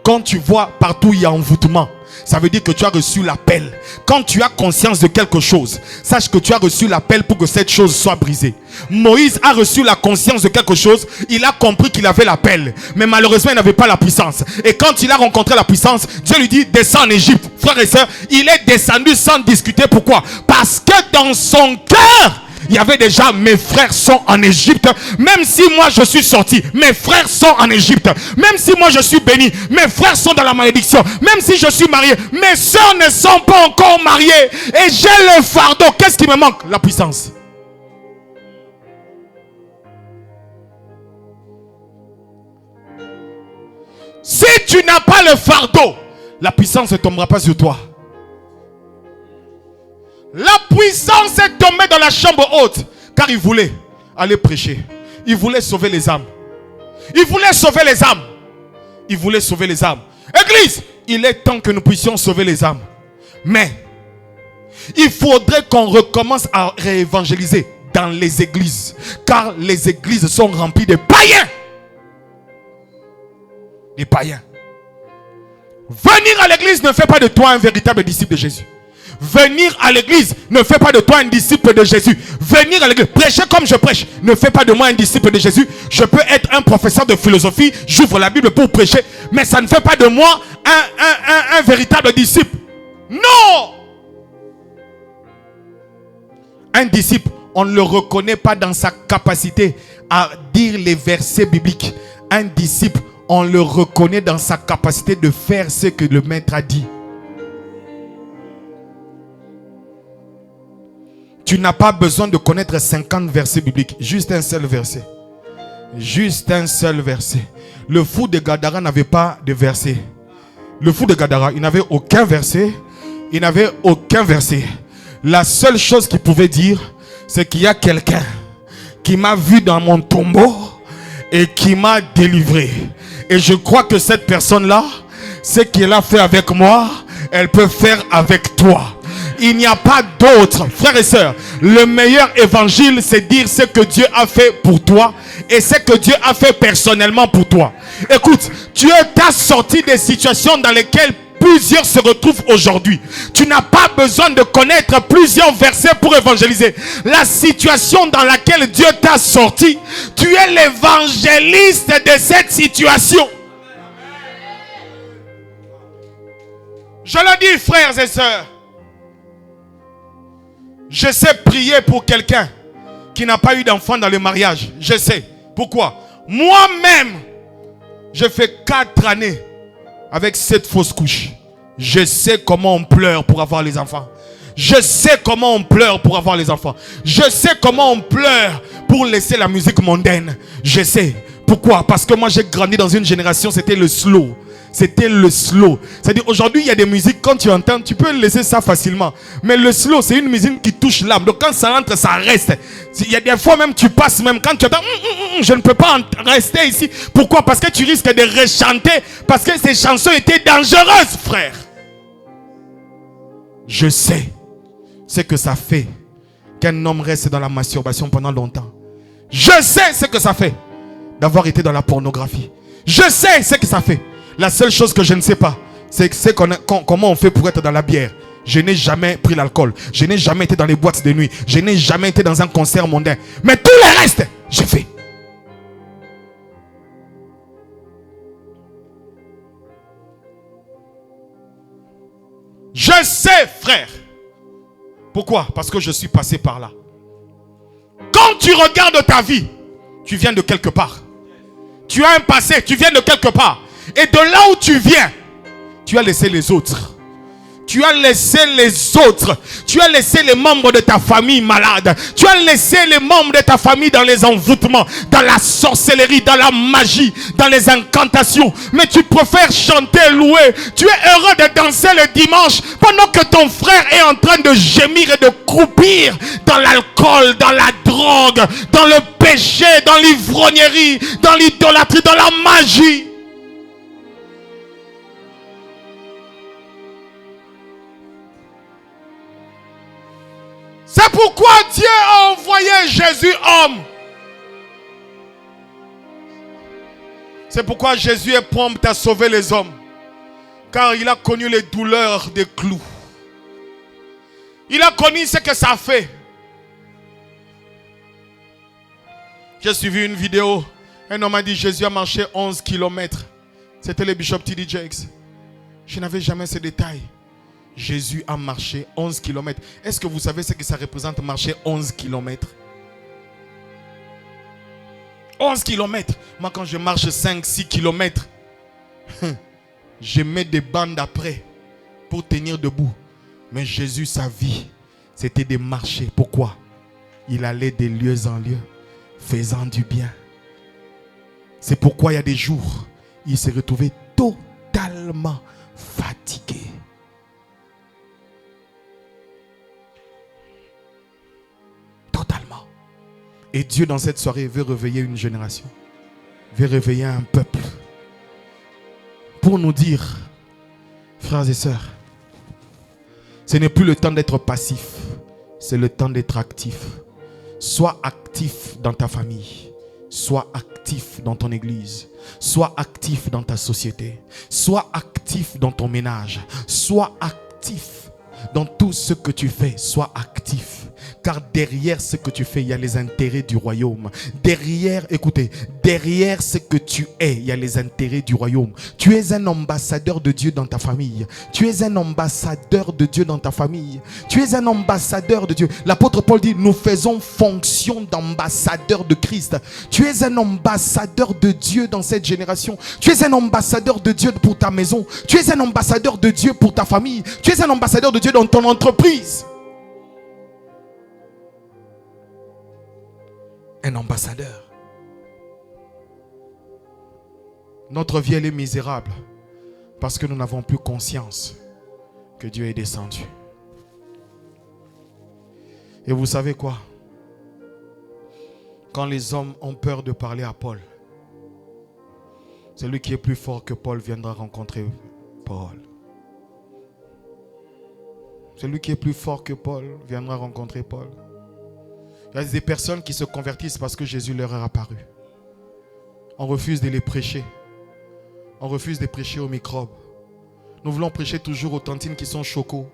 Quand tu vois partout il y a envoûtement, ça veut dire que tu as reçu l'appel. Quand tu as conscience de quelque chose, sache que tu as reçu l'appel pour que cette chose soit brisée. Moïse a reçu la conscience de quelque chose. Il a compris qu'il avait l'appel. Mais malheureusement, il n'avait pas la puissance. Et quand il a rencontré la puissance, Dieu lui dit, descends en Égypte. Frères et sœurs, il est descendu sans discuter. Pourquoi? Parce que dans son cœur, il y avait déjà, mes frères sont en Égypte. Même si moi je suis sorti, mes frères sont en Égypte. Même si moi je suis béni, mes frères sont dans la malédiction. Même si je suis marié, mes soeurs ne sont pas encore mariées. Et j'ai le fardeau. Qu'est-ce qui me manque? La puissance. Si tu n'as pas le fardeau, la puissance ne tombera pas sur toi. La puissance est tombée dans la chambre haute. Car il voulait aller prêcher. Il voulait sauver les âmes. Il voulait sauver les âmes. Il voulait sauver les âmes. Église, il est temps que nous puissions sauver les âmes. Mais il faudrait qu'on recommence à réévangéliser dans les églises. Car les églises sont remplies de païens. Des païens. Venir à l'église ne fait pas de toi un véritable disciple de Jésus. Venir à l'église ne fait pas de toi un disciple de Jésus. Venir à l'église, prêcher comme je prêche, ne fait pas de moi un disciple de Jésus. Je peux être un professeur de philosophie, j'ouvre la Bible pour prêcher, mais ça ne fait pas de moi un véritable disciple. Non! Un disciple, on ne le reconnaît pas dans sa capacité à dire les versets bibliques. Un disciple, on le reconnaît dans sa capacité de faire ce que le maître a dit. Tu n'as pas besoin de connaître 50 versets bibliques. Juste un seul verset. Juste un seul verset. Le fou de Gadara n'avait pas de verset. Le fou de Gadara, il n'avait aucun verset. Il n'avait aucun verset. La seule chose qu'il pouvait dire, c'est qu'il y a quelqu'un qui m'a vu dans mon tombeau et qui m'a délivré. Et je crois que cette personne-là, ce qu'elle a fait avec moi, elle peut faire avec toi. Il n'y a pas d'autre. Frères et sœurs, le meilleur évangile, c'est dire ce que Dieu a fait pour toi et ce que Dieu a fait personnellement pour toi. Écoute, Dieu t'a sorti des situations dans lesquelles plusieurs se retrouvent aujourd'hui. Tu n'as pas besoin de connaître plusieurs versets pour évangéliser. La situation dans laquelle Dieu t'a sorti, tu es l'évangéliste de cette situation. Je le dis, frères et sœurs. Je sais prier pour quelqu'un qui n'a pas eu d'enfant dans le mariage. Je sais. Pourquoi? Moi-même, j'ai fait 4 années avec 7 fausses couches. Je sais comment on pleure pour avoir les enfants. Je sais comment on pleure pour avoir les enfants. Je sais comment on pleure pour laisser la musique mondaine. Je sais. Pourquoi? Parce que moi j'ai grandi dans une génération, c'était le slow. C'était le slow. C'est-à-dire aujourd'hui il y a des musiques, quand tu entends, tu peux laisser ça facilement. Mais le slow, c'est une musique qui touche l'âme. Donc quand ça entre, ça reste. Il y a des fois même tu passes, même quand tu entends je ne peux pas rester ici. Pourquoi? Parce que tu risques de rechanter. Parce que ces chansons étaient dangereuses, frère. Je sais ce que ça fait qu'un homme reste dans la masturbation pendant longtemps. Je sais ce que ça fait d'avoir été dans la pornographie. Je sais ce que ça fait. La seule chose que je ne sais pas, c'est comment on fait pour être dans la bière. Je n'ai jamais pris l'alcool. Je n'ai jamais été dans les boîtes de nuit. Je n'ai jamais été dans un concert mondain. Mais tout le reste, j'ai fait. Je sais, frère. Pourquoi? Parce que je suis passé par là. Quand tu regardes ta vie, tu viens de quelque part. Tu as un passé, tu viens de quelque part. Et de là où tu viens, tu as laissé les autres. Tu as laissé les autres. Tu as laissé les membres de ta famille malades. Tu as laissé les membres de ta famille dans les envoûtements, dans la sorcellerie, dans la magie, dans les incantations. Mais tu préfères chanter, louer. Tu es heureux de danser le dimanche pendant que ton frère est en train de gémir et de croupir dans l'alcool, dans la drogue, dans le péché, dans l'ivrognerie, dans l'idolâtrie, dans la magie. C'est pourquoi Dieu a envoyé Jésus homme. C'est pourquoi Jésus est prompt à sauver les hommes. Car il a connu les douleurs des clous. Il a connu ce que ça fait. J'ai suivi une vidéo. Un homme a dit Jésus a marché 11 km. C'était le bishop T.D. Jakes. Je n'avais jamais ces détails. Jésus a marché 11 km. Est-ce que vous savez ce que ça représente marcher 11 km? 11 km. Moi quand je marche 5-6 km, je mets des bandes après pour tenir debout. Mais Jésus, sa vie, c'était de marcher. Pourquoi? Il allait de lieu en lieu, faisant du bien. C'est pourquoi il y a des jours, il s'est retrouvé totalement fatigué. Totalement. Et Dieu dans cette soirée veut réveiller une génération, veut réveiller un peuple pour nous dire, frères et sœurs, ce n'est plus le temps d'être passif, c'est le temps d'être actif. Sois actif dans ta famille, sois actif dans ton église, sois actif dans ta société, sois actif dans ton ménage, sois actif dans tout ce que tu fais, sois actif. Car derrière ce que tu fais, il y a les intérêts du royaume. Derrière, écoutez, derrière ce que tu es, il y a les intérêts du royaume. Tu es un ambassadeur de Dieu dans ta famille. Tu es un ambassadeur de Dieu dans ta famille. Tu es un ambassadeur de Dieu. L'apôtre Paul dit, nous faisons fonction d'ambassadeur de Christ. Tu es un ambassadeur de Dieu dans cette génération. Tu es un ambassadeur de Dieu pour ta maison. Tu es un ambassadeur de Dieu pour ta famille. Tu es un ambassadeur de Dieu dans ton entreprise. Un ambassadeur. Notre vie elle est misérable parce que nous n'avons plus conscience que Dieu est descendu. Et vous savez quoi? Quand les hommes ont peur de parler à Paul, celui qui est plus fort que Paul viendra rencontrer Paul. Celui qui est plus fort que Paul viendra rencontrer Paul. Il y a des personnes qui se convertissent parce que Jésus leur est apparu. On refuse de les prêcher. On refuse de prêcher aux microbes. Nous voulons prêcher toujours aux tantines qui sont chocos,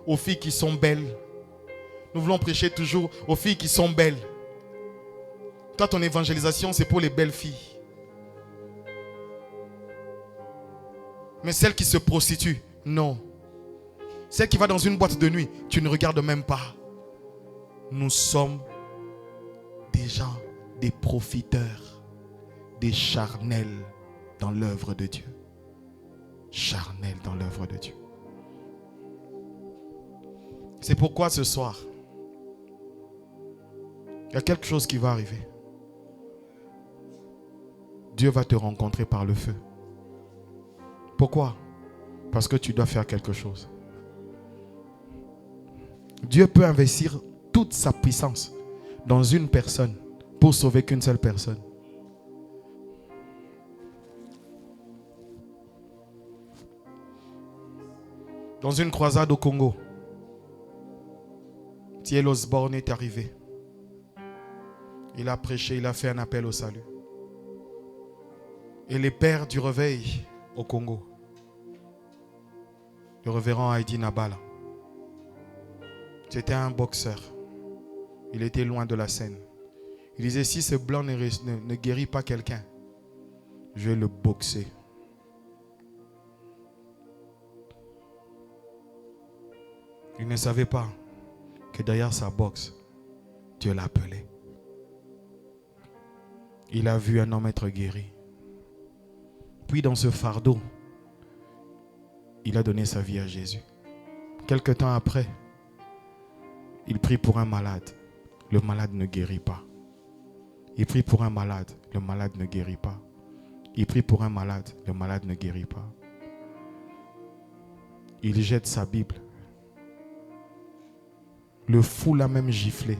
aux filles qui sont belles. Nous voulons prêcher toujours aux filles qui sont belles. Toi, ton évangélisation, c'est pour les belles filles. Mais celle qui se prostitue, non. Celle qui va dans une boîte de nuit, tu ne regardes même pas. Nous sommes des gens, des profiteurs, des charnels dans l'œuvre de Dieu. Charnels dans l'œuvre de Dieu. C'est pourquoi ce soir, il y a quelque chose qui va arriver. Dieu va te rencontrer par le feu. Pourquoi? Parce que tu dois faire quelque chose. Dieu peut investir toute sa puissance dans une personne pour sauver qu'une seule personne. Dans une croisade au Congo, T.L. Osborne est arrivé. Il a prêché, il a fait un appel au salut. Et les pères du réveil au Congo, le révérend Heidi Nabala, c'était un boxeur. Il était loin de la scène. Il disait, si ce blanc ne guérit pas quelqu'un, je vais le boxer. Il ne savait pas que derrière sa boxe, Dieu l'appelait. Il a vu un homme être guéri. Puis dans ce fardeau, il a donné sa vie à Jésus. Quelque temps après, il prie pour un malade. Le malade ne guérit pas. Il prie pour un malade. Le malade ne guérit pas. Il prie pour un malade. Le malade ne guérit pas. Il jette sa Bible. Le fou l'a même giflé.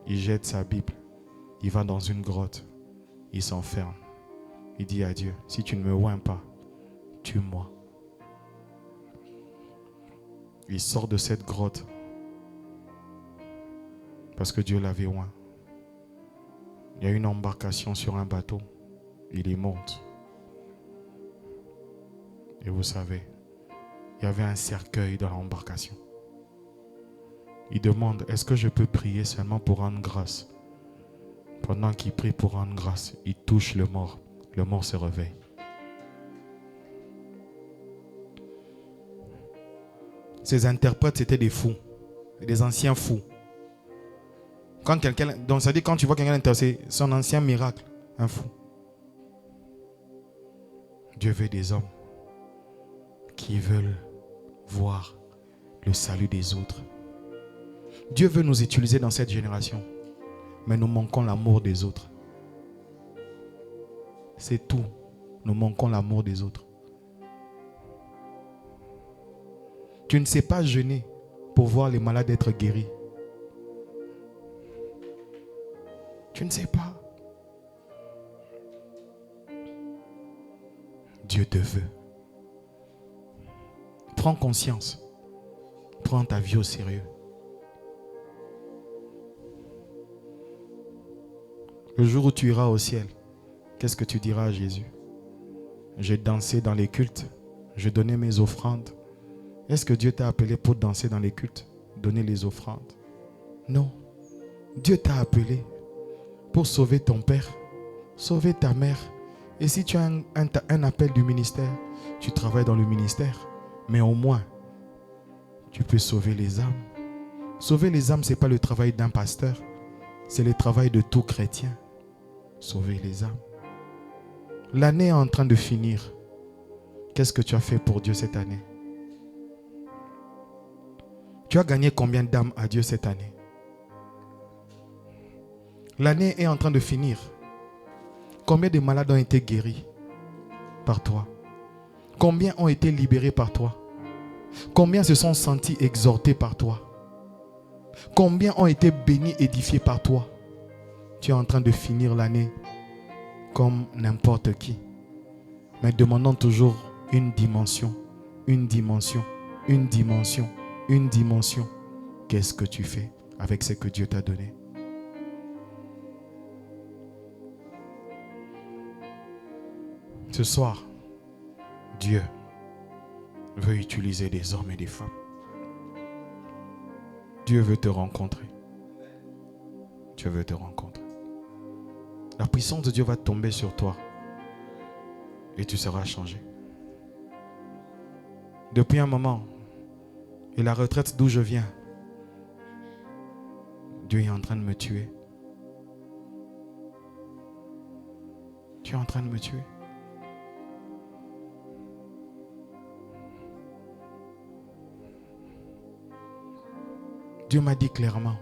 Il jette sa Bible. Il va dans une grotte. Il s'enferme. Il dit à Dieu, si tu ne me oins pas, tue-moi. Il sort de cette grotte parce que Dieu l'avait oint. Il y a une embarcation sur un bateau. Il y monte. Et vous savez, il y avait un cercueil dans l'embarcation. Il demande, est-ce que je peux prier seulement pour rendre grâce? Pendant qu'il prie pour rendre grâce, il touche le mort. Le mort se réveille. Ces interprètes, c'était des fous. Des anciens fous. Quand quelqu'un, donc ça dit quand tu vois quelqu'un intercéder, son ancien miracle, un fou. Dieu veut des hommes qui veulent voir le salut des autres. Dieu veut nous utiliser dans cette génération, mais nous manquons l'amour des autres. C'est tout. Nous manquons l'amour des autres. Tu ne sais pas jeûner pour voir les malades être guéris. Tu ne sais pas. Dieu te veut. Prends conscience. Prends ta vie au sérieux. Le jour où tu iras au ciel, qu'est-ce que tu diras à Jésus? J'ai dansé dans les cultes. J'ai donné mes offrandes. Est-ce que Dieu t'a appelé pour danser dans les cultes? Donner les offrandes? Non. Dieu t'a appelé pour sauver ton père, sauver ta mère. Et si tu as un appel du ministère, tu travailles dans le ministère. Mais au moins, tu peux sauver les âmes. Sauver les âmes, ce n'est pas le travail d'un pasteur. C'est le travail de tout chrétien. Sauver les âmes. L'année est en train de finir. Qu'est-ce que tu as fait pour Dieu cette année? Tu as gagné combien d'âmes à Dieu cette année? L'année est en train de finir. Combien de malades ont été guéris par toi? Combien ont été libérés par toi? Combien se sont sentis exhortés par toi? Combien ont été bénis, édifiés par toi? Tu es en train de finir l'année comme n'importe qui. Mais demandons toujours une dimension, une dimension, une dimension, une dimension. Qu'est-ce que tu fais avec ce que Dieu t'a donné? Ce soir, Dieu veut utiliser des hommes et des femmes. Dieu veut te rencontrer. Dieu veut te rencontrer. La puissance de Dieu va tomber sur toi et tu seras changé. Depuis un moment, et la retraite d'où je viens, Dieu est en train de me tuer. Dieu est en train de me tuer. Dieu m'a dit clairement,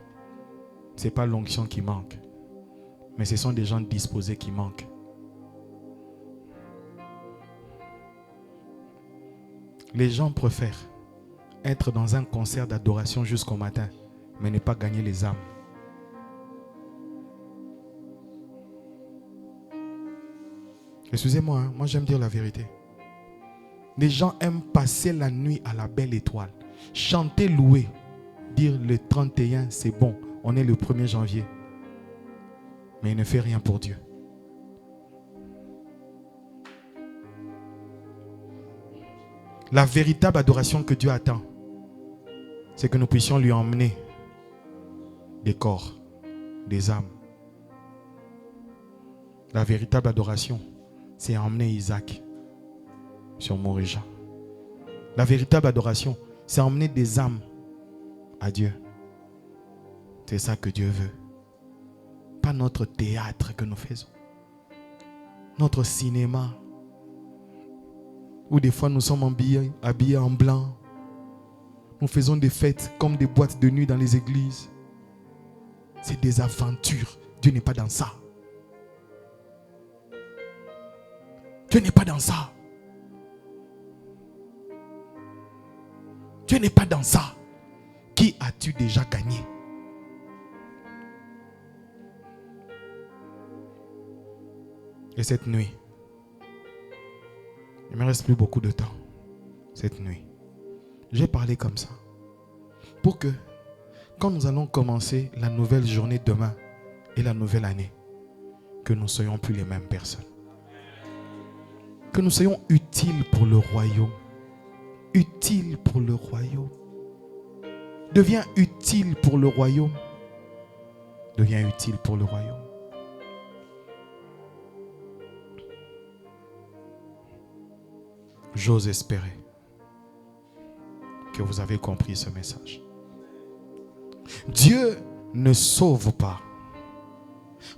ce n'est pas l'onction qui manque, mais ce sont des gens disposés qui manquent. Les gens préfèrent être dans un concert d'adoration jusqu'au matin, mais ne pas gagner les âmes. Excusez-moi, moi j'aime dire la vérité. Les gens aiment passer la nuit à la belle étoile, chanter, louer, dire le 31 c'est bon, on est le 1er janvier. Mais il ne fait rien pour Dieu. La véritable adoration que Dieu attend, c'est que nous puissions lui emmener des corps, des âmes. La véritable adoration, c'est emmener Isaac sur Morija. La véritable adoration, c'est emmener des âmes à Dieu. C'est ça que Dieu veut. Pas notre théâtre que nous faisons. Notre cinéma. Où des fois nous sommes habillés en blanc. Nous faisons des fêtes comme des boîtes de nuit dans les églises. C'est des aventures. Dieu n'est pas dans ça. Dieu n'est pas dans ça. Dieu n'est pas dans ça. Qui as-tu déjà gagné? Et cette nuit, il ne me reste plus beaucoup de temps. Cette nuit, j'ai parlé comme ça. Pour que, quand nous allons commencer la nouvelle journée demain et la nouvelle année, que nous ne soyons plus les mêmes personnes. Que nous soyons utiles pour le royaume. Utiles pour le royaume. Deviens utile pour le royaume. Deviens utile pour le royaume. J'ose espérer que vous avez compris ce message. Dieu ne sauve pas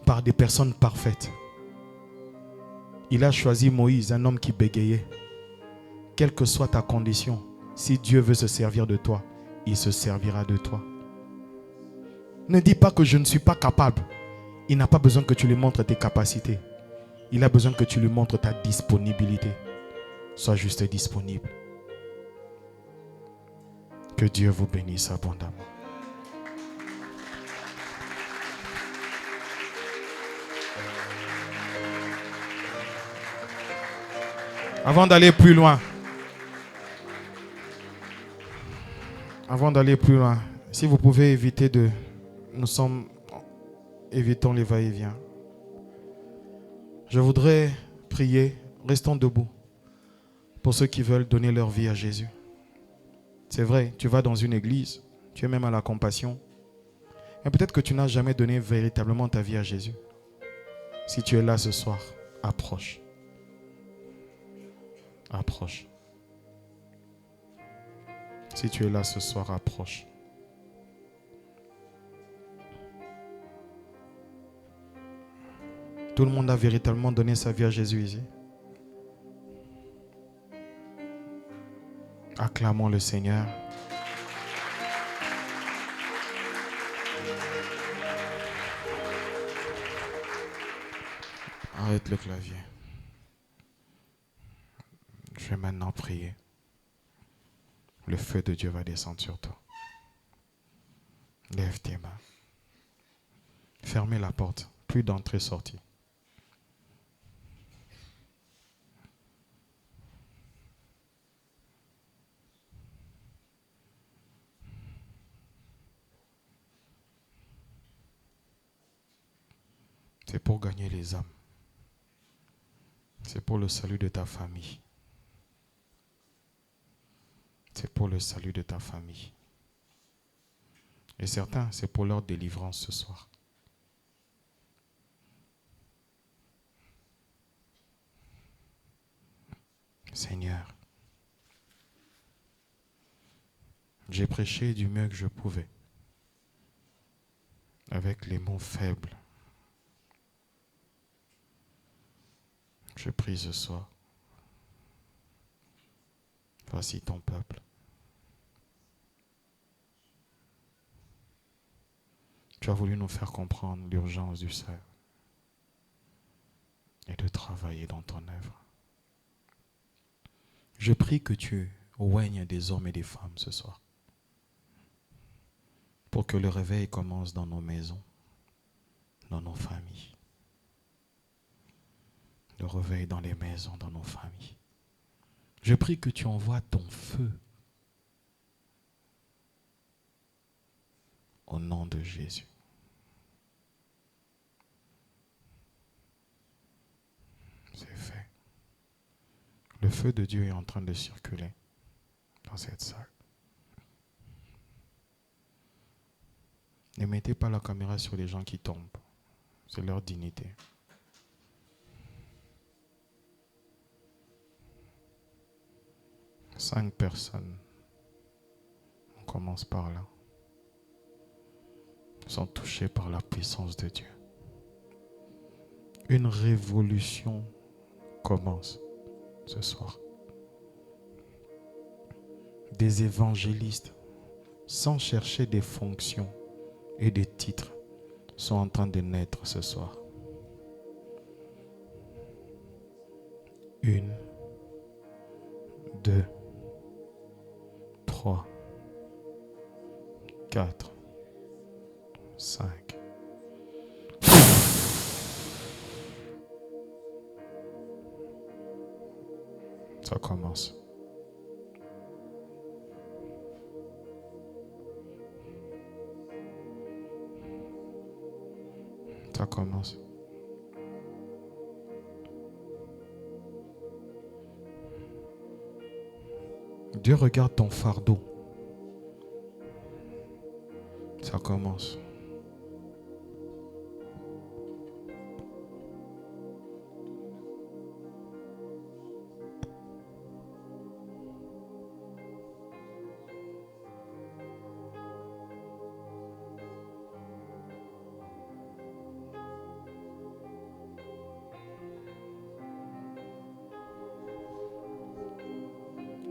par des personnes parfaites. Il a choisi Moïse, un homme qui bégayait. Quelle que soit ta condition, si Dieu veut se servir de toi, il se servira de toi. Ne dis pas que je ne suis pas capable. Il n'a pas besoin que tu lui montres tes capacités. Il a besoin que tu lui montres ta disponibilité. Sois juste disponible. Que Dieu vous bénisse abondamment. Avant d'aller plus loin, si vous pouvez éviter évitons les va-et-vient. Je voudrais prier, restons debout, pour ceux qui veulent donner leur vie à Jésus. C'est vrai, tu vas dans une église, tu es même à la compassion, mais peut-être que tu n'as jamais donné véritablement ta vie à Jésus. Si tu es là ce soir, approche. Approche. Si tu es là ce soir, approche. Tout le monde a véritablement donné sa vie à Jésus ici. Acclamons le Seigneur. Arrête le clavier. Je vais maintenant prier. Le feu de Dieu va descendre sur toi. Lève tes mains. Fermez la porte. Plus d'entrée-sortie. C'est pour gagner les âmes. C'est pour le salut de ta famille. C'est pour le salut de ta famille. Et certains, c'est pour leur délivrance ce soir. Seigneur, j'ai prêché du mieux que je pouvais, avec les mots faibles. Je prie ce soir. Voici ton peuple. Tu as voulu nous faire comprendre l'urgence du salut et de travailler dans ton œuvre. Je prie que tu oignes des hommes et des femmes ce soir, pour que le réveil commence dans nos maisons, dans nos familles. Le réveil dans les maisons, dans nos familles. Je prie que tu envoies ton feu au nom de Jésus. C'est fait. Le feu de Dieu est en train de circuler dans cette salle. Ne mettez pas la caméra sur les gens qui tombent. C'est leur dignité. Cinq personnes, on commence par là, sont touchées par la puissance de Dieu. Une révolution commence ce soir. Des évangélistes, sans chercher des fonctions et des titres, sont en train de naître ce soir. 1, 2, 3, 4, 5. Ça commence. Ça commence. Dieu regarde ton fardeau. Ça commence.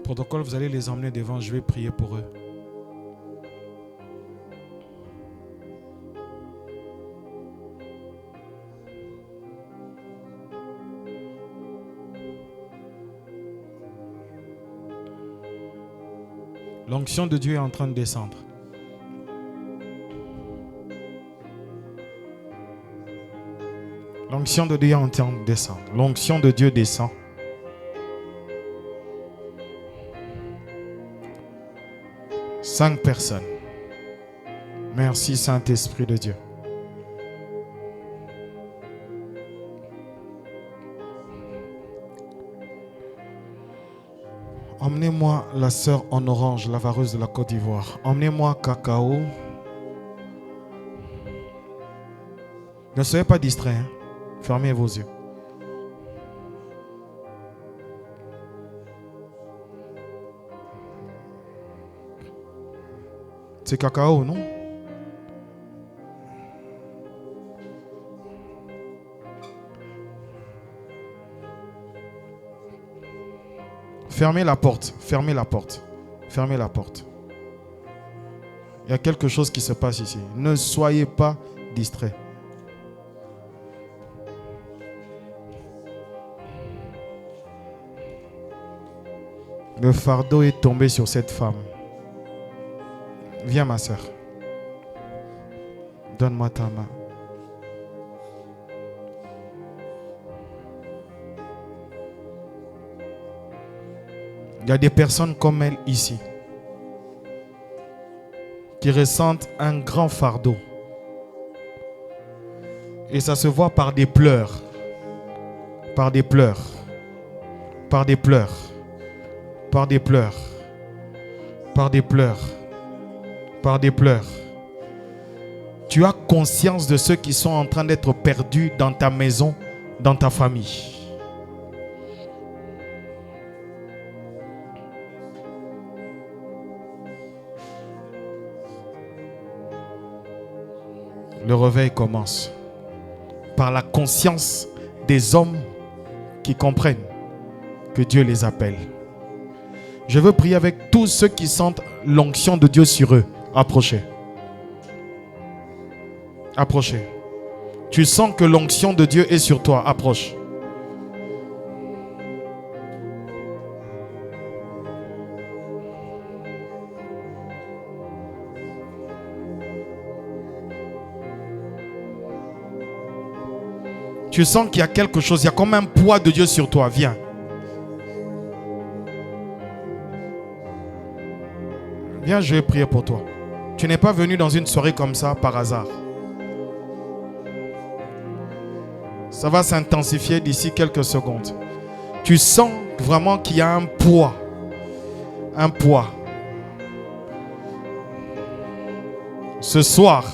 Protocole, vous allez les emmener devant, je vais prier pour eux. L'onction de Dieu est en train de descendre. L'onction de Dieu est en train de descendre. L'onction de Dieu descend. Cinq personnes. Merci Saint-Esprit de Dieu. Emmenez-moi la sœur en orange, la vareuse de la Côte d'Ivoire. Emmenez-moi Cacao. Ne soyez pas distraits. Hein? Fermez vos yeux. C'est Cacao, non? Fermez la porte, fermez la porte, fermez la porte. Il y a quelque chose qui se passe ici. Ne soyez pas distraits. Le fardeau est tombé sur cette femme. Viens ma soeur. Donne-moi ta main. Il y a des personnes comme elle ici qui ressentent un grand fardeau. Et ça se voit par des pleurs. Par des pleurs. Par des pleurs. Par des pleurs. Par des pleurs. Par des pleurs. Tu as conscience de ceux qui sont en train d'être perdus dans ta maison, dans ta famille. Le réveil commence par la conscience des hommes qui comprennent que Dieu les appelle. Je veux prier avec tous ceux qui sentent l'onction de Dieu sur eux. Approchez. Approchez. Tu sens que l'onction de Dieu est sur toi. Approche. Tu sens qu'il y a quelque chose, il y a comme un poids de Dieu sur toi. Viens. Viens, je vais prier pour toi. Tu n'es pas venu dans une soirée comme ça par hasard. Ça va s'intensifier d'ici quelques secondes. Tu sens vraiment qu'il y a un poids. Un poids. Ce soir,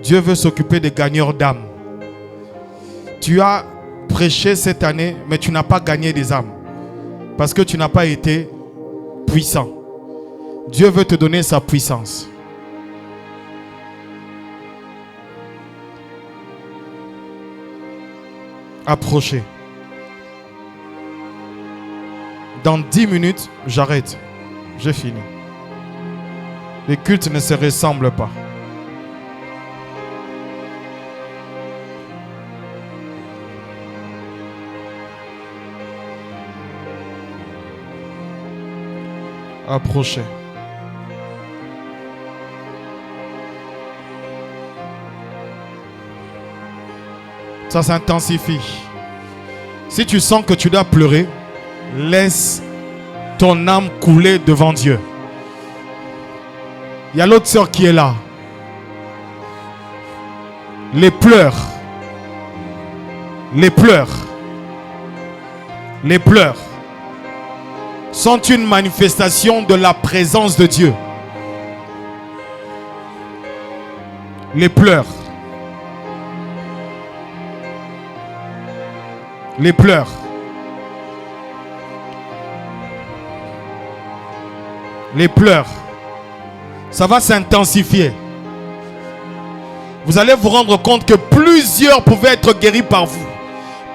Dieu veut s'occuper des gagneurs d'âmes. Tu as prêché cette année, mais tu n'as pas gagné des âmes. Parce que tu n'as pas été puissant. Dieu veut te donner sa puissance. Approchez. Dans 10 minutes, j'arrête. J'ai fini. Les cultes ne se ressemblent pas. Approchez. Ça s'intensifie. Si tu sens que tu dois pleurer, laisse ton âme couler devant Dieu. Il y a l'autre sœur qui est là. Les pleurs. Les pleurs. Les pleurs sont une manifestation de la présence de Dieu. Les pleurs. Les pleurs. Les pleurs. Ça va s'intensifier. Vous allez vous rendre compte que plusieurs pouvaient être guéris par vous.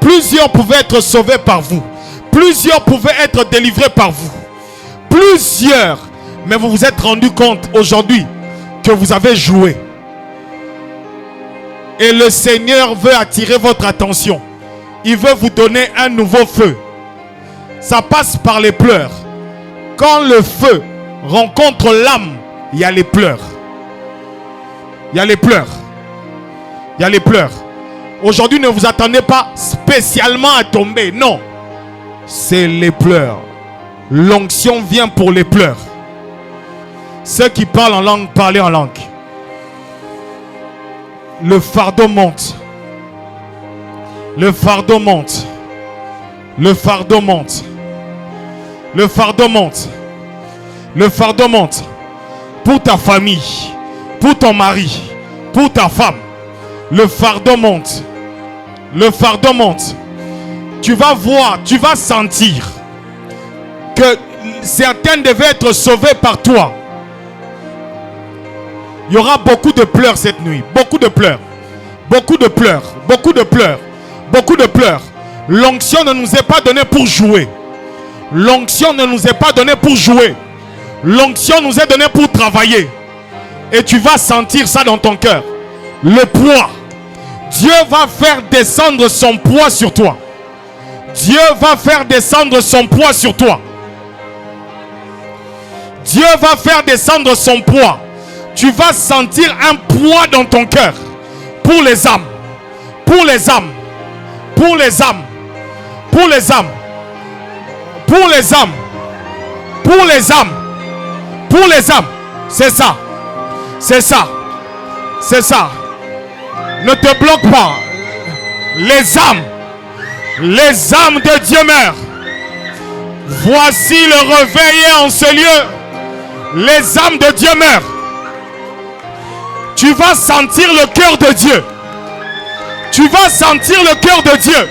Plusieurs pouvaient être sauvés par vous. Plusieurs pouvaient être délivrés par vous. Plusieurs. Mais vous vous êtes rendu compte aujourd'hui que vous avez joué. Et le Seigneur veut attirer votre attention. Il veut vous donner un nouveau feu. Ça passe par les pleurs. Quand le feu rencontre l'âme, il y a les pleurs. Il y a les pleurs. Il y a les pleurs. Aujourd'hui, ne vous attendez pas spécialement à tomber. Non. C'est les pleurs. L'onction vient pour les pleurs. Ceux qui parlent en langue, parlez en langue. Le fardeau monte. Le fardeau monte. Le fardeau monte. Le fardeau monte. Le fardeau monte. Pour ta famille, pour ton mari, pour ta femme. Le fardeau monte. Le fardeau monte. Tu vas voir, tu vas sentir que certains devaient être sauvés par toi. Il y aura beaucoup de pleurs cette nuit. Beaucoup de pleurs. Beaucoup de pleurs. Beaucoup de pleurs. Beaucoup de pleurs. L'onction ne nous est pas donnée pour jouer. L'onction ne nous est pas donnée pour jouer. L'onction nous est donnée pour travailler. Et tu vas sentir ça dans ton cœur. Le poids. Dieu va faire descendre son poids sur toi. Dieu va faire descendre son poids sur toi. Dieu va faire descendre son poids. Tu vas sentir un poids dans ton cœur. Pour les âmes. Pour les âmes. Pour les âmes. Pour les âmes. Pour les âmes. Pour les âmes. Pour les âmes. C'est ça. C'est ça. C'est ça. Ne te bloque pas. Les âmes de Dieu meurent. Voici le réveil en ce lieu. Les âmes de Dieu meurent. Tu vas sentir le cœur de Dieu. Tu vas sentir le cœur de Dieu.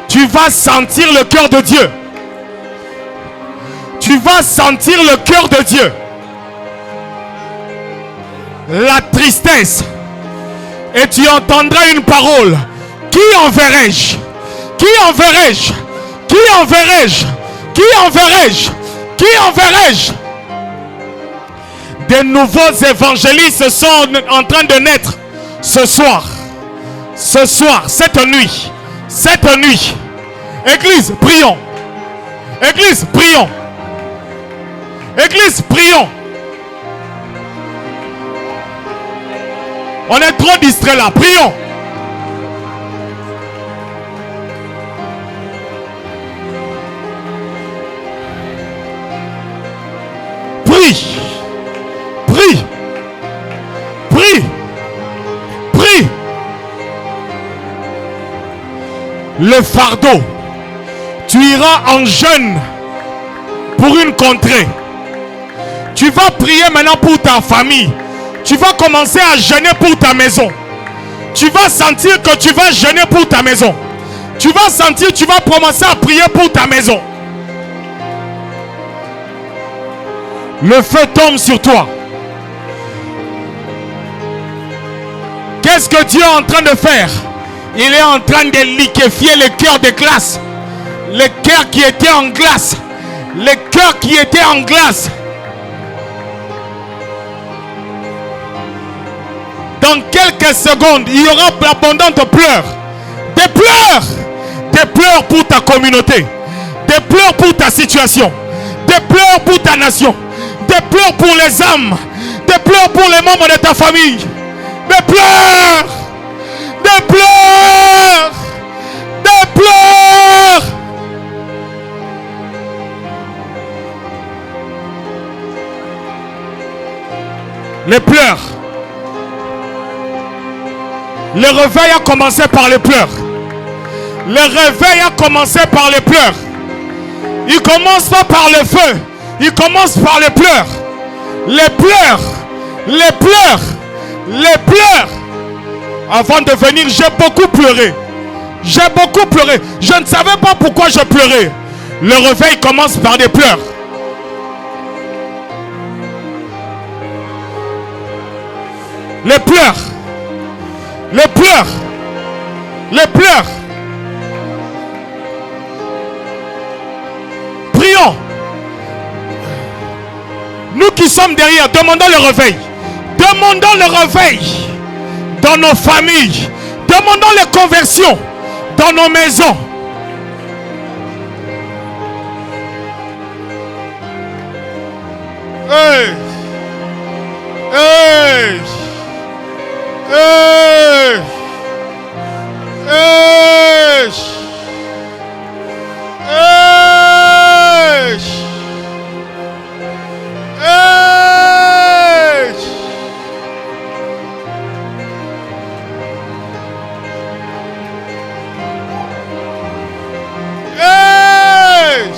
Tu vas sentir le cœur de Dieu. Tu vas sentir le cœur de Dieu. La tristesse. Et tu entendras une parole. Qui enverrai-je? Qui enverrai-je? Qui enverrai-je? Qui enverrai-je? Qui enverrai-je? De nouveaux évangélistes sont en train de naître ce soir. Ce soir, cette nuit. Cette nuit. Église, prions. Église, prions. Église, prions. On est trop distrait là. Prions. Prie. Prie. Prie. Prie. Le fardeau. Tu iras en jeûne pour une contrée. Tu vas prier maintenant pour ta famille. Tu vas commencer à jeûner pour ta maison. Tu vas sentir que tu vas jeûner pour ta maison. Tu vas sentir, tu vas commencer à prier pour ta maison. Le feu tombe sur toi. Qu'est-ce que Dieu est en train de faire? Il est en train de liquéfier les cœurs de glace. Les cœurs qui étaient en glace. Les cœurs qui étaient en glace. Dans quelques secondes, il y aura abondante de pleurs. Des pleurs. Des pleurs pour ta communauté. Des pleurs pour ta situation. Des pleurs pour ta nation. Des pleurs pour les âmes. Des pleurs pour les membres de ta famille. Des pleurs. Des pleurs. Des pleurs. Les pleurs. Le réveil a commencé par les pleurs. Le réveil a commencé par les pleurs. Il commence pas par le feu. Il commence par les pleurs. Les pleurs. Les pleurs. Les pleurs. Avant de venir, j'ai beaucoup pleuré. J'ai beaucoup pleuré. Je ne savais pas pourquoi je pleurais. Le réveil commence par des pleurs. Les pleurs. Les pleurs. Les pleurs. Prions. Nous qui sommes derrière, demandons le réveil. Demandons le réveil dans nos familles. Demandons les conversions dans nos maisons. Hey! Hey! Hey! Hey! Hey! Hey! Hey!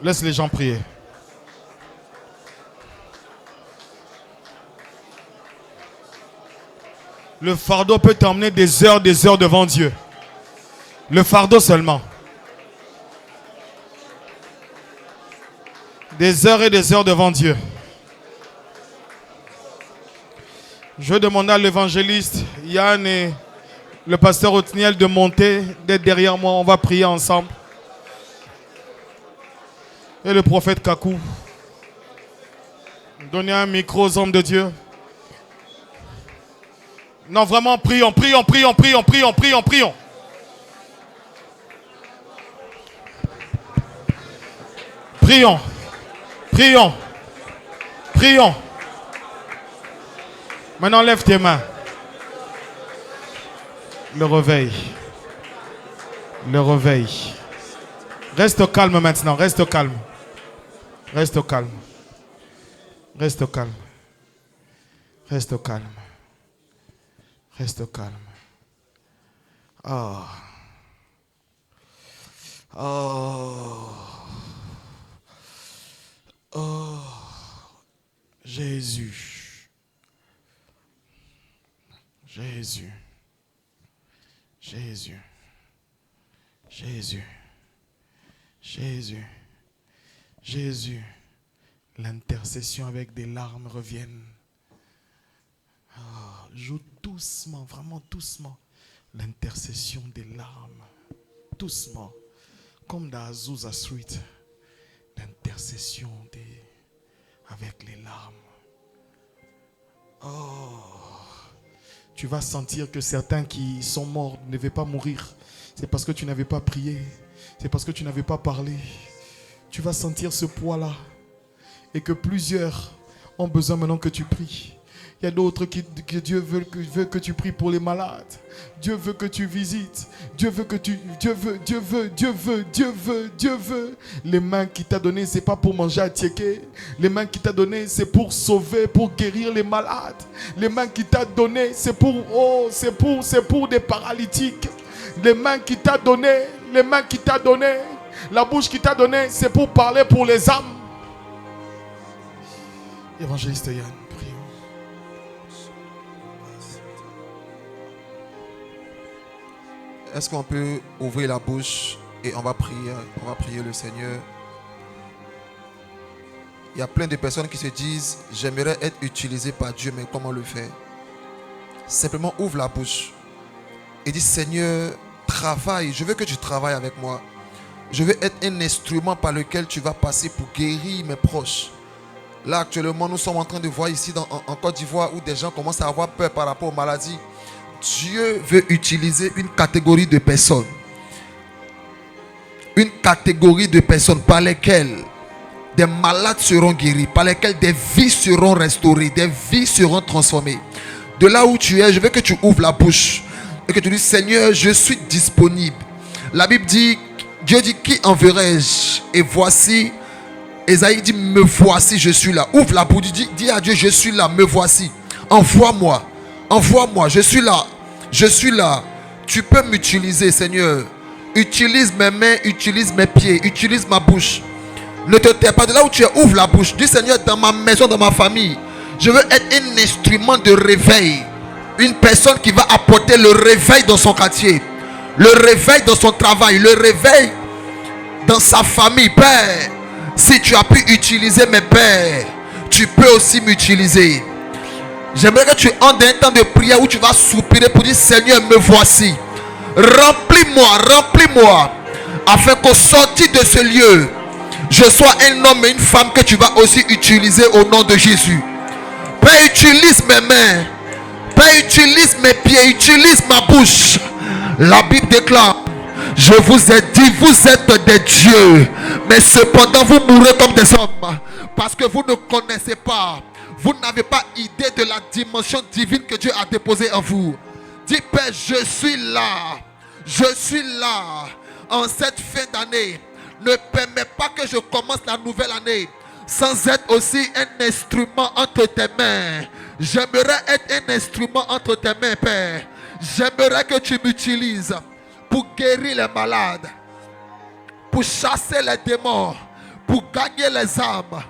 Laisse les gens prier. Le fardeau peut t'emmener des heures devant Dieu. Le fardeau seulement. Des heures et des heures devant Dieu. Je vais demander à l'évangéliste Yann et le pasteur Othniel de monter, d'être derrière moi. On va prier ensemble. Et le prophète Kakou. Donnez un micro aux hommes de Dieu. Non, vraiment, prions, prions, prions, prions, prions, prions, prions. Prions. Prions. Prions. Maintenant, lève tes mains. Le réveil. Le réveil. Reste au calme maintenant. Reste au calme. Reste au calme. Reste au calme. Reste au calme. Reste au calme. Oh. Oh. Oh. Jésus. Jésus. Jésus. Jésus. Jésus. Jésus. L'intercession avec des larmes revienne. Oh, joue doucement, vraiment doucement. L'intercession des larmes. Doucement. Comme dans Azusa Street. L'intercession avec les larmes. Oh. Tu vas sentir que certains qui sont morts ne devaient pas mourir. C'est parce que tu n'avais pas prié. C'est parce que tu n'avais pas parlé. Tu vas sentir ce poids-là. Et que plusieurs ont besoin maintenant que tu pries. Il y a d'autres que Dieu veut que tu pries pour les malades. Dieu veut que tu visites. Dieu veut. Les mains qu'il t'a données, ce n'est pas pour manger à tiéké. Les mains qu'il t'a données, c'est pour sauver, pour guérir les malades. Les mains qu'il t'a données, c'est pour des paralytiques. Les mains qu'il t'a données, la bouche qu'il t'a donnée, c'est pour parler pour les âmes. Évangéliste Yann, prions. Est-ce qu'on peut ouvrir la bouche et on va prier le Seigneur. Il y a plein de personnes qui se disent, j'aimerais être utilisé par Dieu, mais comment le faire? Simplement ouvre la bouche et dis, Seigneur, travaille, je veux que tu travailles avec moi. Je veux être un instrument par lequel tu vas passer pour guérir mes proches. Là, actuellement, nous sommes en train de voir ici en Côte d'Ivoire où des gens commencent à avoir peur par rapport aux maladies. Dieu veut utiliser une catégorie de personnes. Une catégorie de personnes par lesquelles des malades seront guéris, par lesquelles des vies seront restaurées, des vies seront transformées. De là où tu es, je veux que tu ouvres la bouche et que tu dis, Seigneur, je suis disponible. La Bible dit, Dieu dit, qui enverrai-je? Et voici, Esaïe dit, me voici, je suis là. Ouvre la bouche, dis à Dieu, je suis là, me voici. Envoie-moi, envoie-moi, je suis là, je suis là. Tu peux m'utiliser, Seigneur. Utilise mes mains, utilise mes pieds, utilise ma bouche. Ne te tais pas. De là où tu es, ouvre la bouche. Dis, Seigneur, dans ma maison, dans ma famille, je veux être un instrument de réveil. Une personne qui va apporter le réveil dans son quartier, le réveil dans son travail, le réveil dans sa famille. Père, si tu as pu utiliser mes pères, tu peux aussi m'utiliser. J'aimerais que tu entres dans un temps de prière où tu vas soupirer pour dire, Seigneur, me voici. Remplis-moi, remplis-moi, afin qu'au sortir de ce lieu, je sois un homme et une femme que tu vas aussi utiliser au nom de Jésus. Père, utilise mes mains. Père, utilise mes pieds, utilise ma bouche. La Bible déclare, je vous ai dit, vous êtes des dieux, mais cependant vous mourrez comme des hommes, parce que vous ne connaissez pas, vous n'avez pas idée de la dimension divine que Dieu a déposée en vous. Dis, Père, je suis là, en cette fin d'année. Ne permets pas que je commence la nouvelle année sans être aussi un instrument entre tes mains. J'aimerais être un instrument entre tes mains, Père. J'aimerais que tu m'utilises pour guérir les malades, pour chasser les démons, pour gagner les âmes,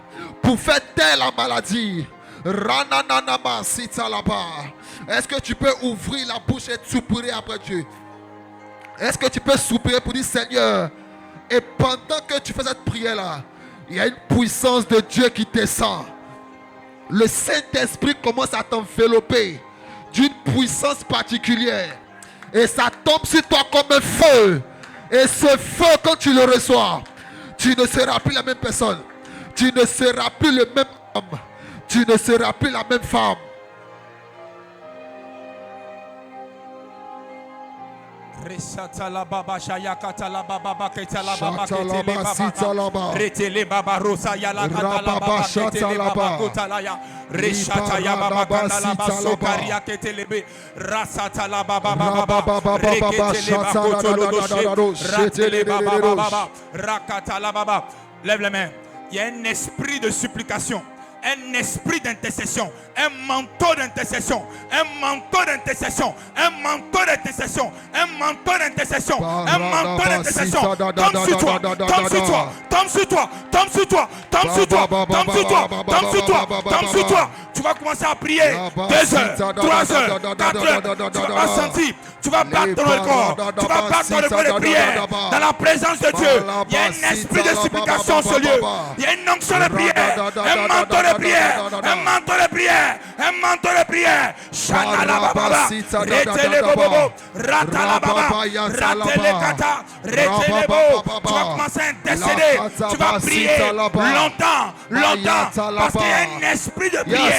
pour faire taire la maladie. Ranananama sitalaba. Est-ce que tu peux ouvrir la bouche et soupirer après Dieu? Est-ce que tu peux soupirer pour dire, Seigneur? Et pendant que tu fais cette prière-là, il y a une puissance de Dieu qui descend. Le Saint-Esprit commence à t'envelopper d'une puissance particulière. Et ça tombe sur toi comme un feu. Et ce feu, quand tu le reçois, tu ne seras plus la même personne. Tu ne seras plus le même homme. Tu ne seras plus la même femme. Resata la baba shaya kata la baba baketa la baba Shata la ketele ba, baba sita la ba. retele baba rosa ya la kata la Rababa baba shata ketele la baba ba. kota la ya reshata ya baba kanda la ba sokaria ketele be rasata la baba baba reketele baba kotolo doshe ratele baba baba rakata la baba. Lève les mains. Il y a un esprit de supplication, un esprit d'intercession, un manteau d'intercession, un manteau d'intercession, un manteau d'intercession, un manteau d'intercession, un manteau d'intercession. Tombe sur toi, tombe sur toi, tombe sur toi, tombe sur toi, tombe sur toi, tombe sur toi, tombe sur toi, tombe sur toi. Tu vas commencer à prier 2 heures, 3 heures, 4 heures. Tu vas pas sentir, tu vas battre dans le corps, tu vas battre dans le corps de prière, dans la présence de Dieu. Il y a un esprit de supplication sur ce lieu. Il y a une onction de prière, un manteau de prière, un manteau de prière, un manteau de prière. Shana la baba, retele bobo, rata la baba, ratele kata, retele bo. Tu vas commencer à intercéder, tu vas prier longtemps, longtemps, parce qu'il y a un esprit de prière.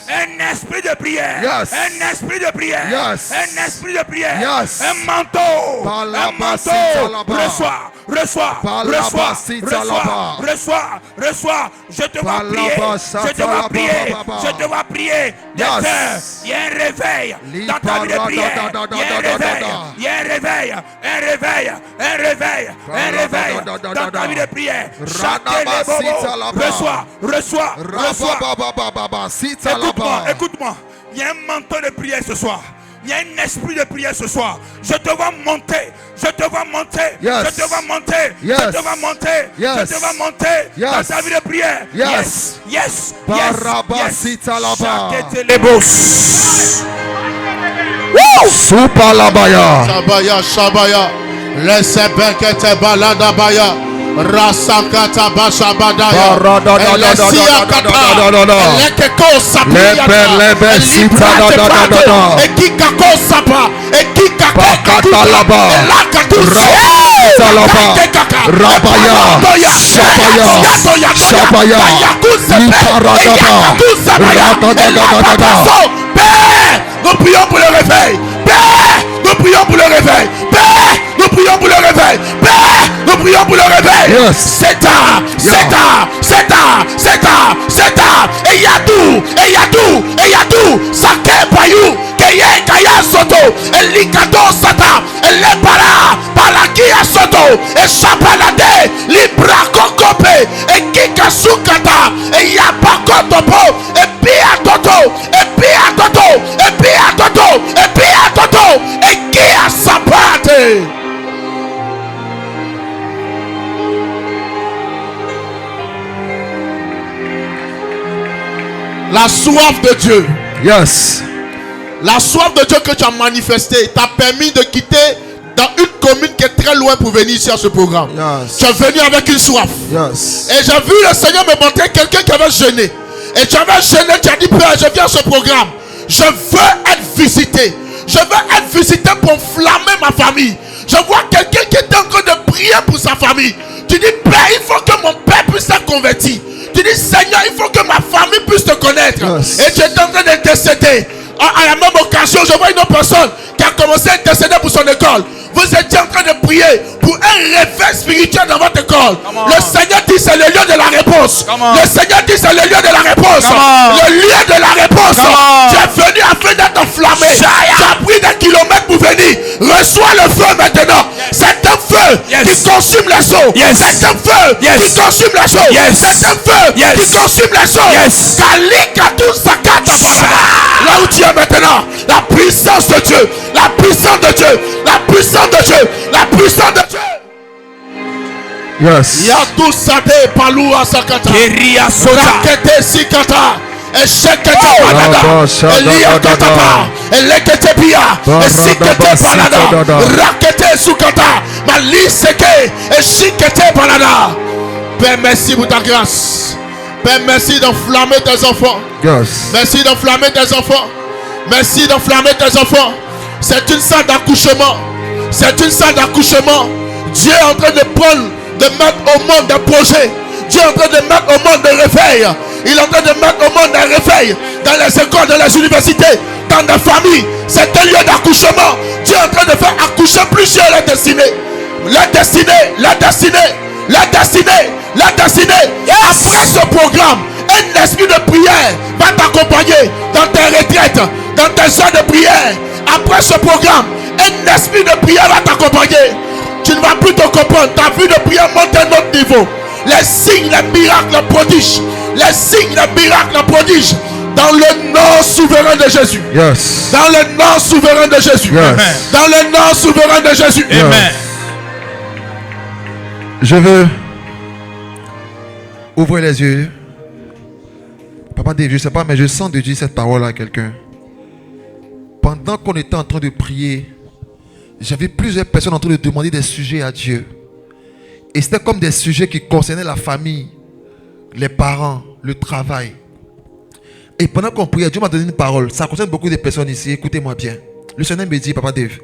Un esprit de prière, un esprit de prière, un esprit de prière, un manteau, reçois, reçois, reçois, reçois, reçois, reçois. Je te vois prier, je te vois prier, je te vois prier. Il y a un réveil dans ta vie de prière, il y a un réveil, il y a un réveil, un réveil, un réveil, un réveil dans ta vie de prière. Reçois, reçois, reçois. Écoute-moi, écoute-moi. Il y a un manteau de prière ce soir. Il y a un esprit de prière ce soir. Je te vois monter. Je te vois monter. Je te vois monter. Je te vois monter. Je te vois monter dans ta vie de prière. Yes. Yes. Yes. Super labaya. Shabaya, Shabaya. Laissez Bekete Balada Baya. Rasakata Bashabadaya. Elesia Kata. Elekeko Sapiyata. Elibra Teprato. Ekikako Sapa. Ekikako Katalaba. Elakatusa. Rabaya. Shabaya. Shabaya. Liparadaba. Ratadadadada. Père, nous prions pour le réveil. Père, nous prions pour le réveil. Père, nous prions pour le réveil. Père, nous prions pour le réveil. C'est tard, c'est tard, c'est tard, c'est tard, c'est tard. Et il y a tout, et il y a tout, et il y a tout. Sake Bayou, Keye Kaya Soto, et Likado Sata, et Lepara, Palakia Soto, et Chapalade, Libra Kokope, et Kikasukata, et Yapakotopo, et Pia Toto, et Pia Toto, et Pia Toto, et Pia Toto, et Kia Sapate. La soif de Dieu. Yes. La soif de Dieu que tu as manifestée t'a permis de quitter dans une commune qui est très loin pour venir ici à ce programme. Yes. Tu es venu avec une soif. Yes. Et j'ai vu le Seigneur me montrer quelqu'un qui avait jeûné. Et tu avais jeûné, tu as dit, Père, je viens à ce programme. Je veux être visité. Je veux être visité pour flammer ma famille. Je vois quelqu'un qui est en train de prier pour sa famille. Tu dis, Père, il faut que mon père puisse être converti. Tu dis, Seigneur, il faut que ma famille puisse te connaître. Yes. Et tu es en train d'intercéder. À la même occasion, je vois une autre personne qui a commencé à intercéder pour son école. Vous étiez en train de prier pour un réveil spirituel dans votre école. Le Seigneur dit c'est le lieu de la réponse. Le Seigneur dit c'est le lieu de la réponse. Le lieu de la réponse. Tu es venu afin d'être enflammé. Tu as pris des kilomètres pour venir. Reçois le feu maintenant. C'est un feu qui consume les eaux. C'est un feu qui consume les eaux. C'est un feu qui consume les eaux. Là où tu es maintenant, la puissance de Dieu, la puissance de Dieu, la puissance de Dieu, la puissance de Dieu. Yes. Yadou Sade Palou Asakata. Keria Sota. Rakete Sikata. Eshekete Palada. Elia Katapa. Elekete Pia. Esikete Palada. Rakete Sukata. Maliseke. Eshikete Palada. Père, merci pour ta grâce. Père, merci d'enflammer tes enfants. Yes. Merci d'enflammer tes enfants. Merci d'enflammer tes enfants. C'est une salle d'accouchement. C'est une salle d'accouchement. Dieu est en train de prendre, de mettre au monde des projets. Dieu est en train de mettre au monde des réveils. Il est en train de mettre au monde des réveils. Dans les écoles, dans les universités, dans des familles. C'est un lieu d'accouchement. Dieu est en train de faire accoucher affiche plusieurs les destinées. La destinée, la destinée, la destinée, la destinée. Après ce programme, un esprit de prière va t'accompagner dans tes retraites, dans tes heures de prière. Après ce programme, un esprit de prière va t'accompagner. Tu ne vas plus te comprendre. Ta vie de prière monte à un autre niveau. Les signes, les miracles, les prodiges. Les signes, les miracles, les prodiges. Dans le nom souverain de Jésus. Yes. Dans le nom souverain de Jésus. Yes. Dans le nom souverain de Jésus. Amen. Je veux ouvrir les yeux. Papa Dave, je ne sais pas, mais je sens de dire cette parole à quelqu'un. Pendant qu'on était en train de prier, j'avais plusieurs personnes en train de demander des sujets à Dieu. Et c'était comme des sujets qui concernaient la famille, les parents, le travail. Et pendant qu'on priait, Dieu m'a donné une parole. Ça concerne beaucoup de personnes ici. Écoutez-moi bien. Le Seigneur me dit, Papa Dave,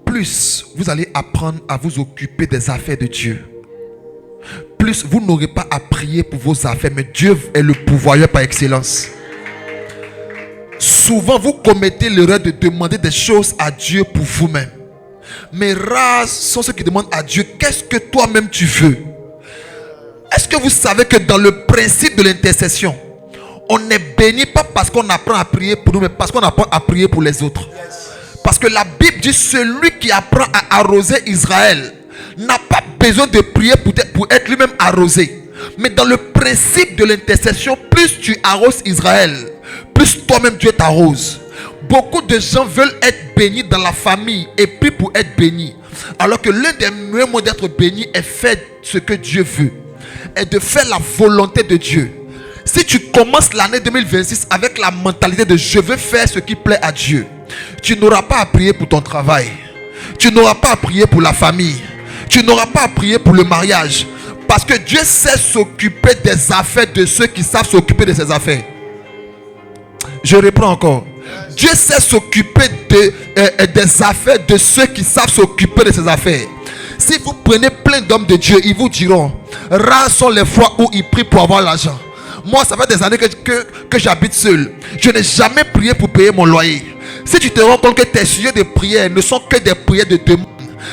plus vous allez apprendre à vous occuper des affaires de Dieu, plus vous n'aurez pas à prier pour vos affaires, mais Dieu est le pourvoyeur par excellence. Souvent, vous commettez l'erreur de demander des choses à Dieu pour vous-même. Mais rares sont ceux qui demandent à Dieu, qu'est-ce que toi-même tu veux? Est-ce que vous savez que dans le principe de l'intercession, on est béni pas parce qu'on apprend à prier pour nous, mais parce qu'on apprend à prier pour les autres? Parce que la Bible dit, celui qui apprend à arroser Israël n'a pas besoin de prier pour être lui-même arrosé. Mais dans le principe de l'intercession, plus tu arroses Israël, plus toi-même Dieu t'arrose. Beaucoup de gens veulent être bénis dans la famille et puis pour être bénis. Alors que l'un des meilleurs moyens d'être béni est faire ce que Dieu veut. Et de faire la volonté de Dieu. Si tu commences l'année 2026 avec la mentalité de je veux faire ce qui plaît à Dieu, tu n'auras pas à prier pour ton travail. Tu n'auras pas à prier pour la famille. Tu n'auras pas à prier pour le mariage. Parce que Dieu sait s'occuper des affaires de ceux qui savent s'occuper de ses affaires. Je reprends encore. Dieu sait s'occuper des affaires de ceux qui savent s'occuper de ses affaires. Si vous prenez plein d'hommes de Dieu, ils vous diront, rares sont les fois où ils prient pour avoir l'argent. Moi, ça fait des années que j'habite seul. Je n'ai jamais prié pour payer mon loyer. Si tu te rends compte que tes sujets de prière ne sont que des prières de demande,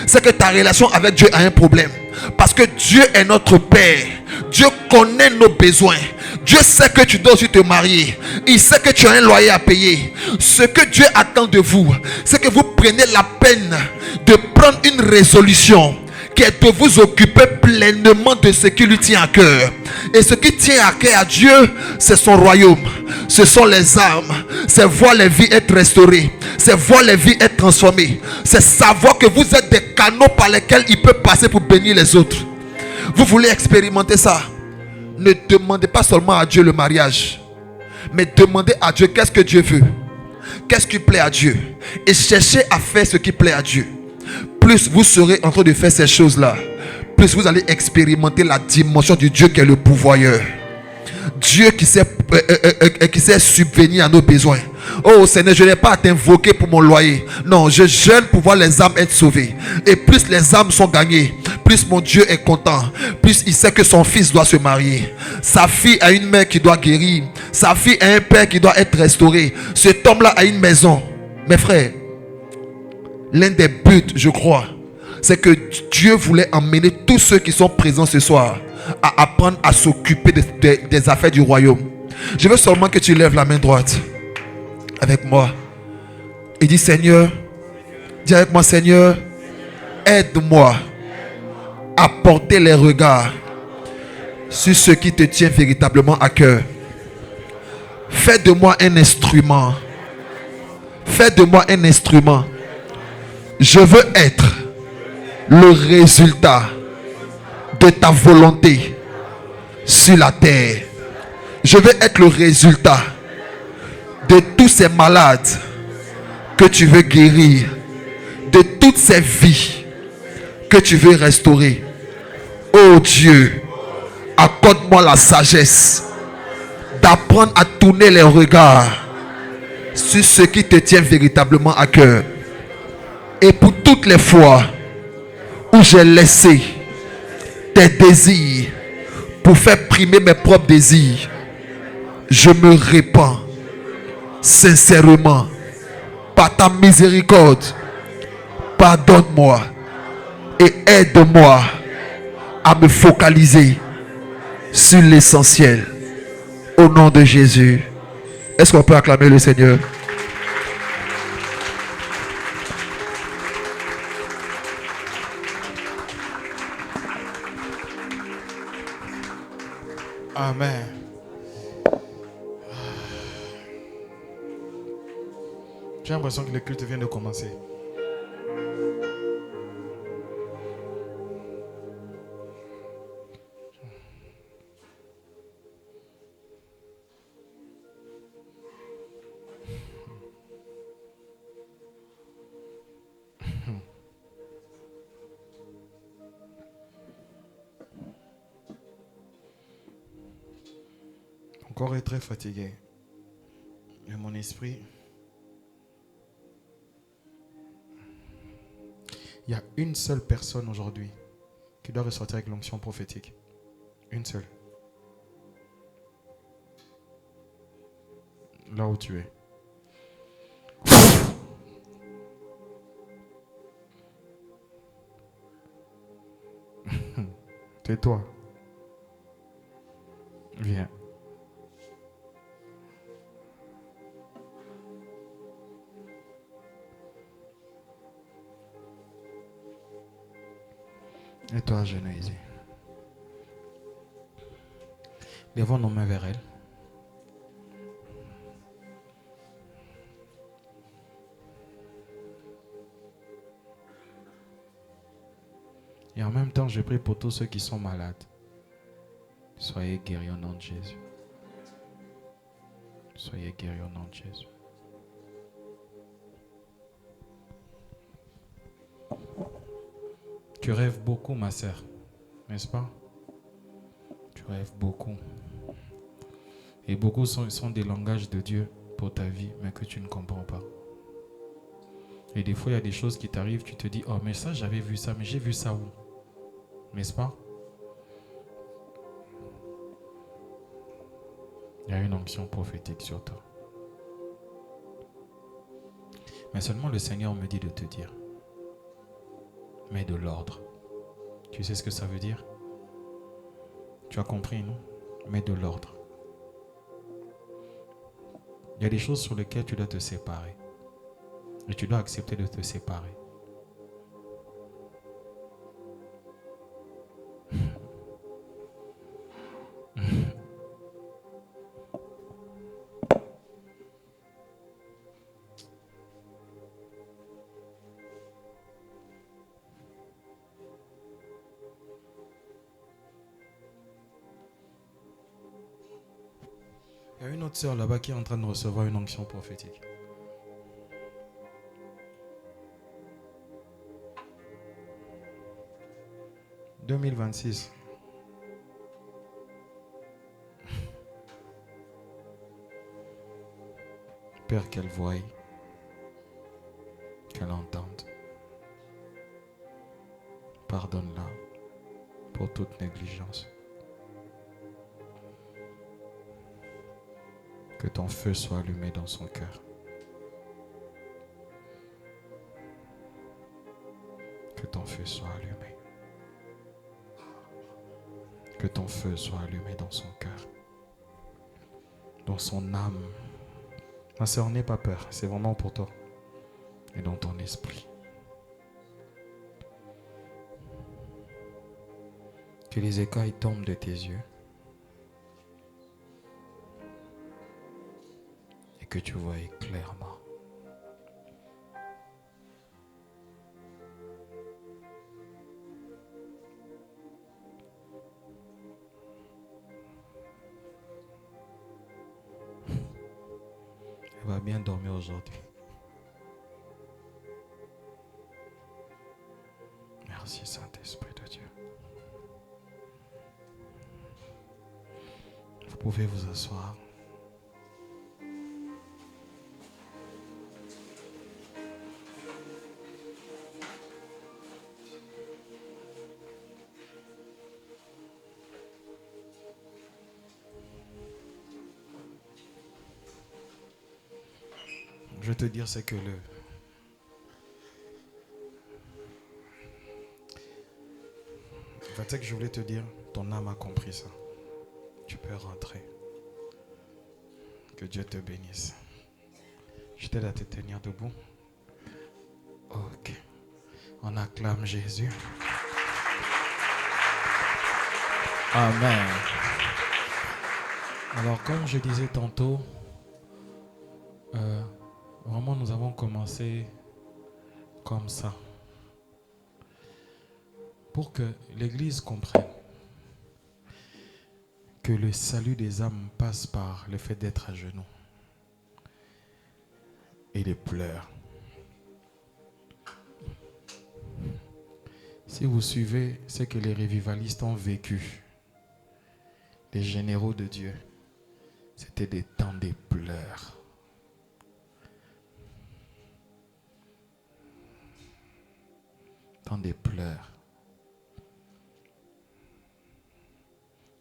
c'est que ta relation avec Dieu a un problème. Parce que Dieu est notre Père. Dieu connaît nos besoins. Dieu sait que tu dois aussi te marier. Il sait que tu as un loyer à payer. Ce que Dieu attend de vous, c'est que vous preniez la peine de prendre une résolution qui est de vous occuper pleinement de ce qui lui tient à cœur. Et ce qui tient à cœur à Dieu, c'est son royaume. Ce sont les âmes. C'est voir les vies être restaurées. C'est voir les vies être transformées. C'est savoir que vous êtes des canaux par lesquels il peut passer pour bénir les autres. Vous voulez expérimenter ça? Ne demandez pas seulement à Dieu le mariage, mais demandez à Dieu qu'est-ce que Dieu veut, qu'est-ce qui plaît à Dieu, et cherchez à faire ce qui plaît à Dieu. Plus vous serez en train de faire ces choses-là, plus vous allez expérimenter la dimension du Dieu qui est le pourvoyeur. Dieu qui sait subvenir à nos besoins. Oh Seigneur, je n'ai pas à t'invoquer pour mon loyer. Non, je jeûne pour voir les âmes être sauvées. Et plus les âmes sont gagnées, plus mon Dieu est content. Plus il sait que son fils doit se marier. Sa fille a une mère qui doit guérir. Sa fille a un père qui doit être restauré. Cet homme-là a une maison. Mes frères, l'un des buts, je crois, c'est que Dieu voulait emmener tous ceux qui sont présents ce soir à apprendre à s'occuper des affaires du royaume. Je veux seulement que tu lèves la main droite avec moi et dis Seigneur, dis avec moi Seigneur, aide-moi à porter les regards sur ce qui te tient véritablement à cœur. Fais de moi un instrument. Fais de moi un instrument. Je veux être le résultat de ta volonté sur la terre. Je veux être le résultat de tous ces malades que tu veux guérir, de toutes ces vies que tu veux restaurer. Oh Dieu, accorde-moi la sagesse d'apprendre à tourner les regards sur ce qui te tient véritablement à cœur. Et pour toutes les fois où j'ai laissé tes désirs pour faire primer mes propres désirs, je me répands sincèrement par ta miséricorde, pardonne-moi et aide-moi à me focaliser sur l'essentiel. Au nom de Jésus. Est-ce qu'on peut acclamer le Seigneur? Amen. J'ai l'impression que le culte vient de commencer. Mon corps est très fatigué. Et mon esprit... Il y a une seule personne aujourd'hui qui doit ressortir avec l'onction prophétique. Une seule. Là où tu es. Tais-toi. Viens. Et toi, Genaïsi. Lèvons nos mains vers elle. Et en même temps, je prie pour tous ceux qui sont malades. Soyez guéris au nom de Jésus. Soyez guéris au nom de Jésus. Tu rêves beaucoup, ma sœur, n'est-ce pas? Tu rêves beaucoup. Et beaucoup sont des langages de Dieu pour ta vie, mais que tu ne comprends pas. Et des fois, il y a des choses qui t'arrivent, tu te dis, oh, mais ça, j'avais vu ça, mais j'ai vu ça où? N'est-ce pas? Il y a une onction prophétique sur toi. Mais seulement le Seigneur me dit de te dire, mets de l'ordre. Tu sais ce que ça veut dire? Tu as compris, non? Mets de l'ordre. Il y a des choses sur lesquelles tu dois te séparer. Et tu dois accepter de te séparer. Il y a une autre sœur là-bas qui est en train de recevoir une onction prophétique. « 2026. Père, qu'elle voie, qu'elle entende. Pardonne-la pour toute négligence. Que ton feu soit allumé dans son cœur. Que ton feu soit allumé. Que ton feu soit allumé dans son cœur. Dans son âme. Ma sœur, n'aie pas peur. C'est vraiment pour toi. Et dans ton esprit. Que les écailles tombent de tes yeux. Et que tu vois clairement. Elle va bien dormir aujourd'hui. Merci Saint-Esprit de Dieu. Vous pouvez vous asseoir. je vais te dire, c'est que c'est que je voulais te dire, ton âme a compris ça. Tu peux rentrer. Que Dieu te bénisse. Je t'aide à te tenir debout. Ok. On acclame Jésus. Amen. Alors, comme je disais tantôt, vraiment nous avons commencé comme ça. Pour que l'Église comprenne que le salut des âmes passe par le fait d'être à genoux et de pleurer. Si vous suivez ce que les revivalistes ont vécu, les généraux de Dieu, c'était des temps de pleurs. Temps de pleurs.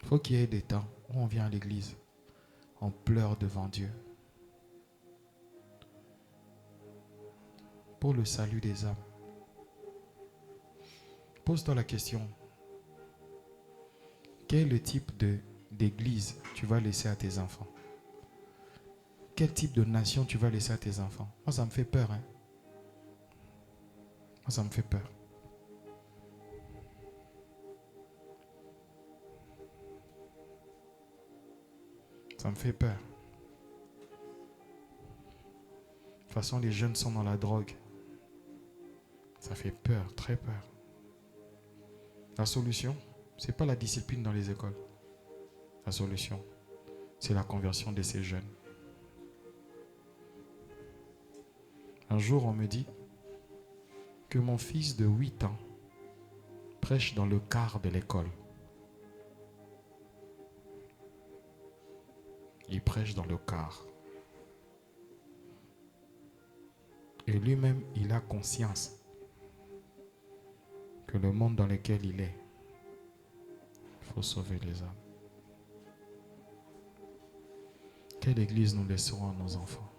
Il faut qu'il y ait des temps où on vient à l'église, on pleure devant Dieu. Pour le salut des âmes. Pose-toi la question. Quel est le type d'église tu vas laisser à tes enfants? Quel type de nation tu vas laisser à tes enfants? Moi, ça me fait peur. Moi, ça me fait peur. Ça me fait peur. De toute façon, les jeunes sont dans la drogue. Ça fait peur, très peur. La solution, ce n'est pas la discipline dans les écoles. La solution, c'est la conversion de ces jeunes. Un jour, on me dit que mon fils de 8 ans prêche dans le car de l'école. Il prêche dans le car. Et lui-même, il a conscience que le monde dans lequel il est, il faut sauver les âmes. Quelle église nous laisserons à nos enfants?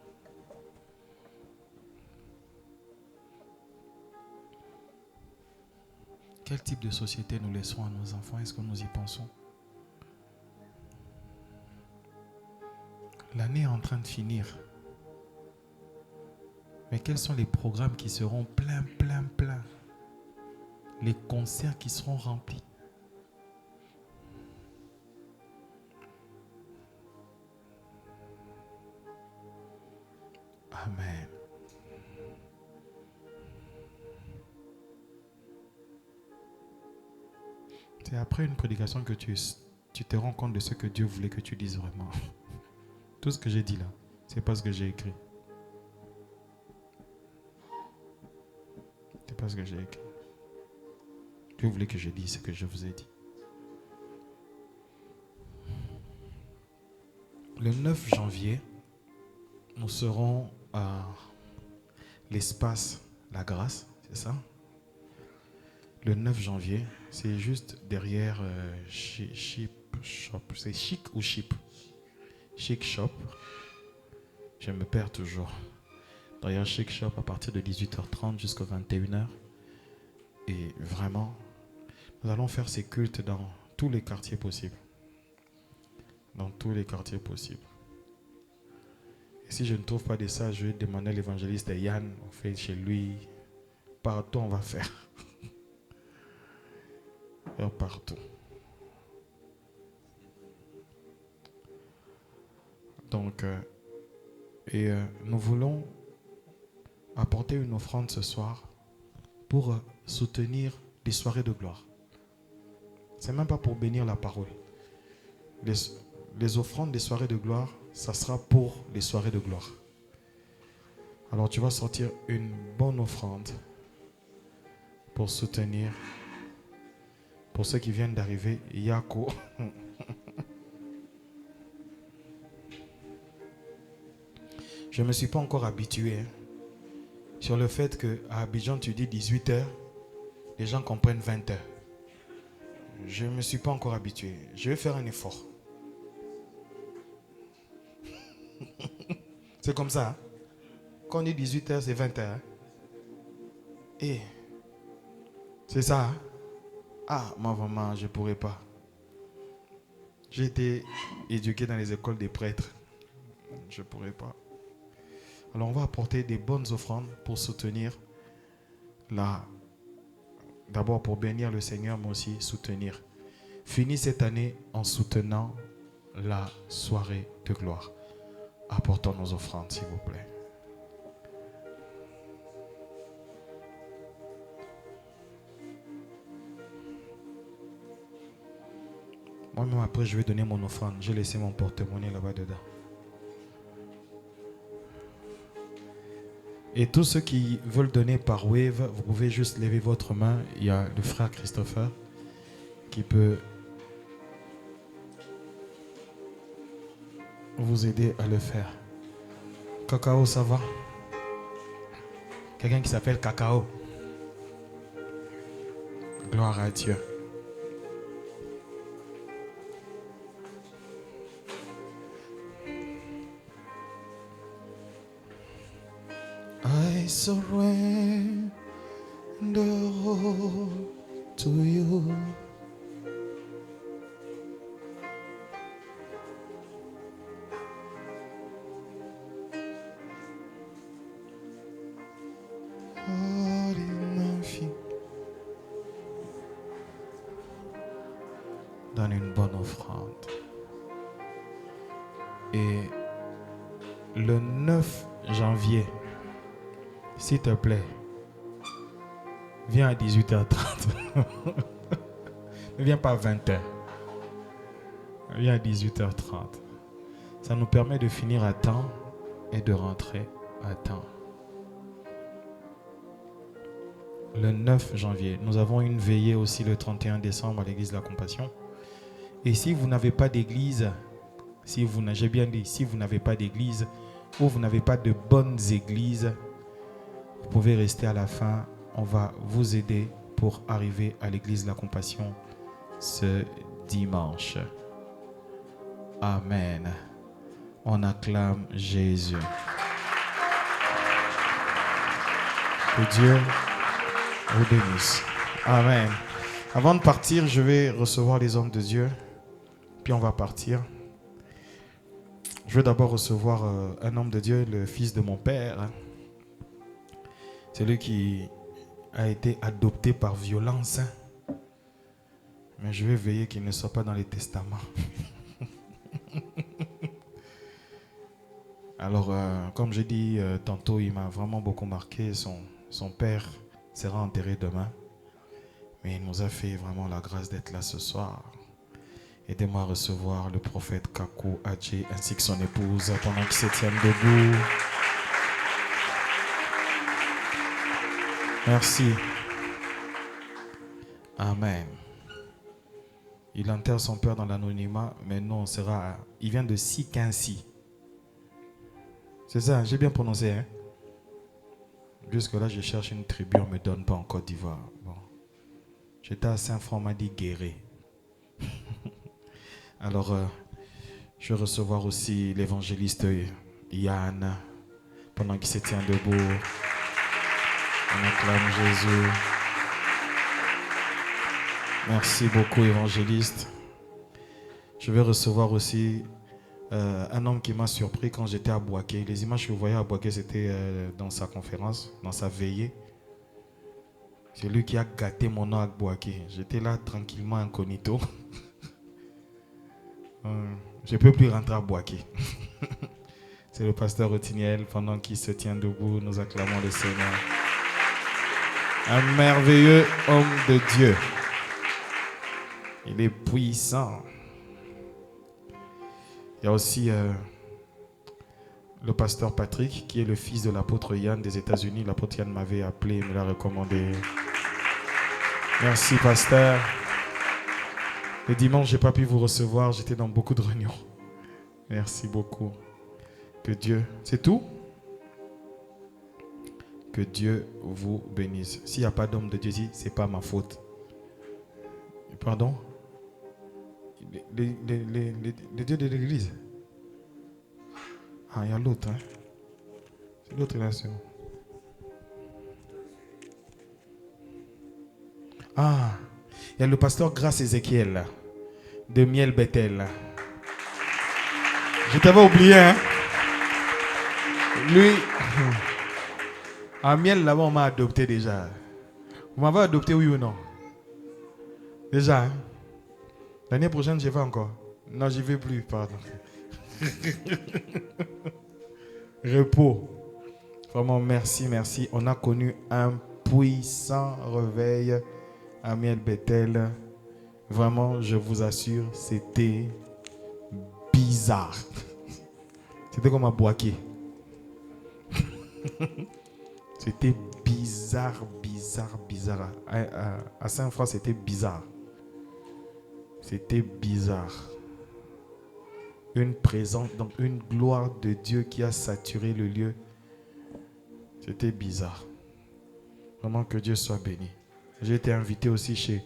Quel type de société nous laisserons à nos enfants? Est-ce que nous y pensons? L'année est en train de finir. Mais quels sont les programmes qui seront pleins? Les concerts qui seront remplis. Amen. C'est après une prédication que tu te rends compte de ce que Dieu voulait que tu dises vraiment. Tout ce que j'ai dit là, c'est pas ce que j'ai écrit. C'est pas ce que j'ai écrit. Dieu voulait que je dise ce que je vous ai dit. Le 9 janvier, nous serons à l'espace La Grâce, c'est ça? Le 9 janvier, c'est juste derrière Chic Shop. C'est Chic ou Chip? Chic Shop. Je me perds toujours. Derrière Chic Shop à partir de 18h30 jusqu'à 21h. Et vraiment, nous allons faire ces cultes dans tous les quartiers possibles. Dans tous les quartiers possibles. Et si je ne trouve pas de ça, je vais demander à l'évangéliste Yann, on fait chez lui. Partout on va faire. Partout. Donc, nous voulons apporter une offrande ce soir pour soutenir les soirées de gloire. C'est même pas pour bénir la parole. Les offrandes des soirées de gloire, ça sera pour les soirées de gloire. Alors tu vas sortir une bonne offrande pour soutenir. Pour ceux qui viennent d'arriver, Yako. Je ne me suis pas encore habitué sur le fait qu'à Abidjan, tu dis 18h, les gens comprennent 20h. Je ne me suis pas encore habitué. Je vais faire un effort. C'est comme ça. Hein? Quand on dit 18h, c'est 20h. Hein? Et c'est ça. Hein? Ah, moi vraiment, je ne pourrais pas. J'ai été éduqué dans les écoles des prêtres. Je ne pourrais pas. Alors on va apporter des bonnes offrandes pour soutenir d'abord pour bénir le Seigneur, mais aussi soutenir. Finis cette année en soutenant la soirée de gloire. Apportons nos offrandes, s'il vous plaît. Moi-même, après, je vais donner mon offrande. J'ai laissé mon porte-monnaie là-bas dedans. Et tous ceux qui veulent donner par Wave, vous pouvez juste lever votre main. Il y a le frère Christopher qui peut vous aider à le faire. Cacao, ça va? Quelqu'un qui s'appelle Cacao. Gloire à Dieu. I surrender all to you. Donne une bonne offrande. Et le 9 janvier, s'il te plaît, viens à 18h30. Ne viens pas à 20h. Viens à 18h30. Ça nous permet de finir à temps et de rentrer à temps. Le 9 janvier, nous avons une veillée aussi le 31 décembre à l'église de la Compassion. Et si vous n'avez pas d'église, j'ai bien dit, si vous n'avez pas d'église ou vous n'avez pas de bonnes églises, vous pouvez rester à la fin. On va vous aider pour arriver à l'église de la Compassion ce dimanche. Amen. On acclame Jésus. Que Dieu vous bénisse. Amen. Avant de partir, je vais recevoir les hommes de Dieu. Puis on va partir. Je veux d'abord recevoir un homme de Dieu, le fils de mon père. C'est lui qui a été adopté par violence. Mais je vais veiller qu'il ne soit pas dans les testaments. Alors, comme j'ai dit tantôt, il m'a vraiment beaucoup marqué. Son père sera enterré demain. Mais il nous a fait vraiment la grâce d'être là ce soir. Aidez-moi à recevoir le prophète Kakou Adjé ainsi que son épouse pendant qu'ils se tiennent debout. Merci. Amen. Il enterre son père dans l'anonymat, mais non, on sera. Il vient de Sikinsi. C'est ça, j'ai bien prononcé. Hein? Jusque-là, je cherche une tribu, on ne me donne pas en Côte d'Ivoire. Bon. J'étais à Saint-Franc, on m'a dit Guéré. Alors, je vais recevoir aussi l'évangéliste Yann pendant qu'il se tient debout. On acclame Jésus. Merci beaucoup, évangéliste. Je vais recevoir aussi un homme qui m'a surpris quand j'étais à Boaké. Les images que vous voyez à Boaké, c'était dans sa conférence, dans sa veillée. C'est lui qui a gâté mon nom à Boaké. J'étais là tranquillement incognito. Je ne peux plus rentrer à Boaké. C'est le pasteur Otiniel. Pendant qu'il se tient debout, nous acclamons le Seigneur. Un merveilleux homme de Dieu. Il est puissant. Il y a aussi le pasteur Patrick, qui est le fils de l'apôtre Yann des États-Unis. L'apôtre Yann m'avait appelé, me l'a recommandé. Merci, pasteur. Le dimanche, je n'ai pas pu vous recevoir. J'étais dans beaucoup de réunions. Merci beaucoup. Que Dieu... C'est tout? Que Dieu vous bénisse. S'il n'y a pas d'homme de Dieu ici, ce n'est pas ma faute. Pardon? Les dieux de l'église. Ah, il y a l'autre. Hein? C'est l'autre nation. Ah, il y a le pasteur Grâce Ézéchiel là, de Miel Bethel. Là. Je t'avais oublié, hein? Lui, à Miel là-bas, on m'a adopté déjà. Vous m'avez adopté, oui ou non? Déjà, hein? L'année prochaine, je vais encore. Non, j'y vais plus, pardon. Repos. Vraiment, merci, merci. On a connu un puissant réveil à Miel Bethel. Vraiment, je vous assure, c'était bizarre. C'était comme à Boaké. C'était bizarre, bizarre, bizarre. À Saint-François, c'était bizarre. C'était bizarre. Une présence, donc une gloire de Dieu qui a saturé le lieu. C'était bizarre. Vraiment que Dieu soit béni. J'ai été invité aussi chez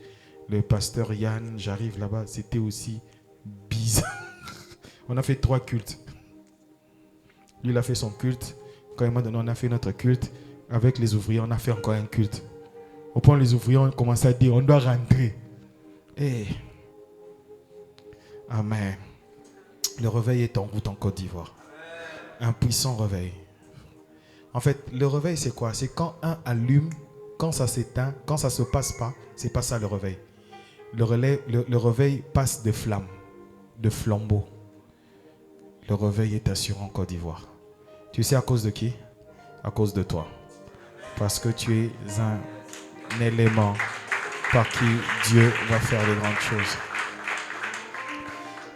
le pasteur Yann. J'arrive là-bas, c'était aussi bizarre. On a fait 3 cultes. Lui, il a fait son culte. Quand il m'a donné, on a fait notre culte. Avec les ouvriers, on a fait encore un culte. Au point où les ouvriers ont commencé à dire, on doit rentrer. Hey. Amen. Le réveil est en route en Côte d'Ivoire. Un puissant réveil. En fait, le réveil, c'est quoi? C'est quand un allume, quand ça s'éteint, quand ça ne se passe pas, c'est pas ça le réveil. Le réveil passe de flammes, de flambeaux. Le réveil est assuré en Côte d'Ivoire. Tu sais à cause de qui? À cause de toi. Parce que tu es un élément par qui Dieu va faire de grandes choses.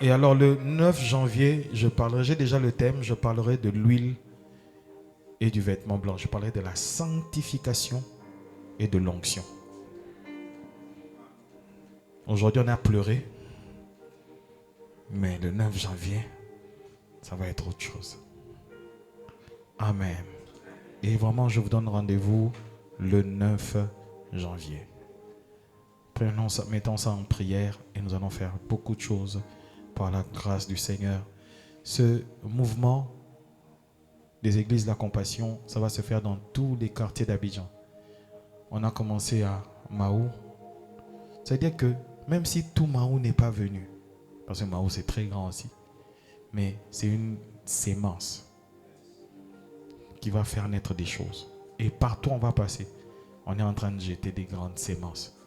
Et alors le 9 janvier, j'ai déjà le thème, je parlerai de l'huile et du vêtement blanc. Je parlerai de la sanctification et de l'onction. Aujourd'hui, on a pleuré, mais le 9 janvier, ça va être autre chose. Amen. Et vraiment, je vous donne rendez-vous le 9 janvier. Prenons ça, mettons ça en prière et nous allons faire beaucoup de choses par la grâce du Seigneur. Ce mouvement des églises de la compassion, ça va se faire dans tous les quartiers d'Abidjan. On a commencé à Mahou. C'est-à-dire que même si tout Mahou n'est pas venu, parce que Mahou c'est très grand aussi, mais c'est une sémence qui va faire naître des choses. Et partout on va passer, on est en train de jeter des grandes sémences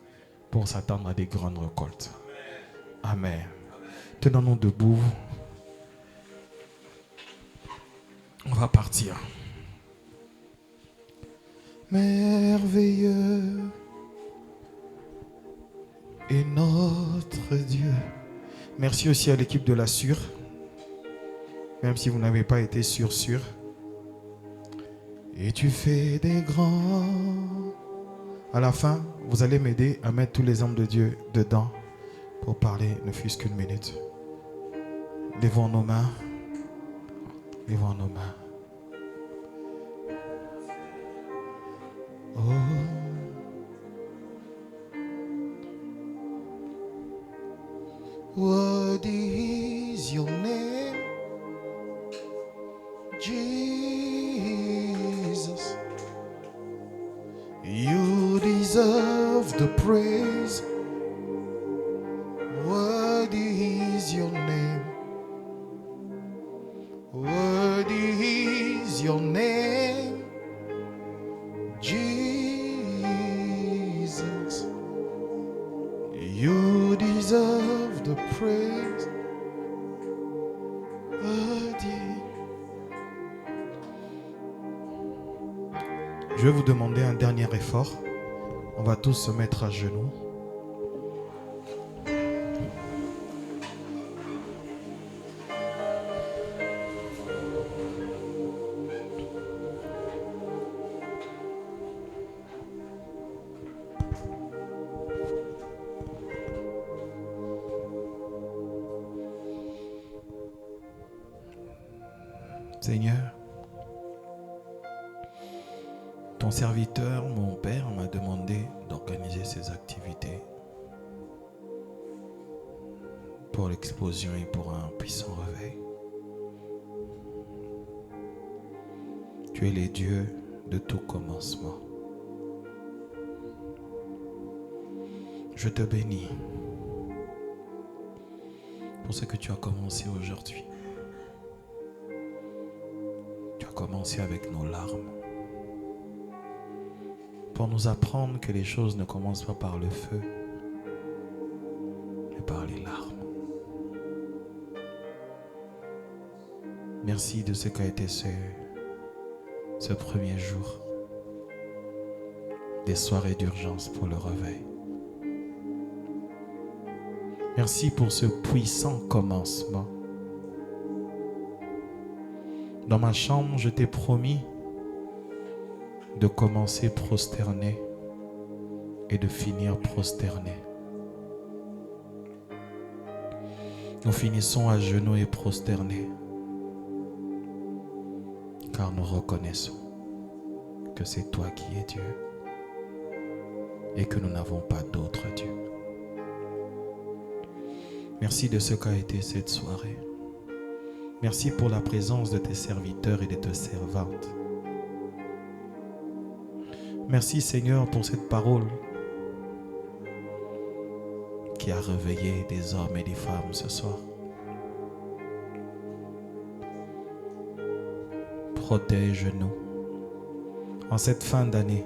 pour s'attendre à des grandes récoltes. Amen. Tenons-nous debout. On va partir. Merveilleux est notre Dieu. Merci aussi à l'équipe de la Sûre. Même si vous n'avez pas été sûr. Et tu fais des grands. À la fin, vous allez m'aider à mettre tous les hommes de Dieu dedans pour parler ne fût-ce qu'une minute. Levons nos mains. Levons nos mains. Oh. What is your name? Jesus. You deserve the praise. Worthy is your name. Worthy is your name, Jesus. You deserve the praise. Worthy. Je vais vous demander un dernier effort. On va tous se mettre à genoux. Seigneur, ton serviteur, mon Père, m'a demandé d'organiser ces activités pour l'explosion et pour un puissant réveil. Tu es le Dieu de tout commencement. Je te bénis pour ce que tu as commencé aujourd'hui. Tu as commencé avec nos larmes pour nous apprendre que les choses ne commencent pas par le feu, mais par les larmes. Merci de ce qu'a été ce premier jour des soirées d'urgence pour le réveil. Merci pour ce puissant commencement. Dans ma chambre, je t'ai promis de commencer prosterné et de finir prosterné. Nous finissons à genoux et prosternés, car nous reconnaissons que c'est toi qui es Dieu et que nous n'avons pas d'autre Dieu. Merci de ce qu'a été cette soirée. Merci pour la présence de tes serviteurs et de tes servantes. Merci Seigneur pour cette parole qui a réveillé des hommes et des femmes ce soir. Protège-nous en cette fin d'année,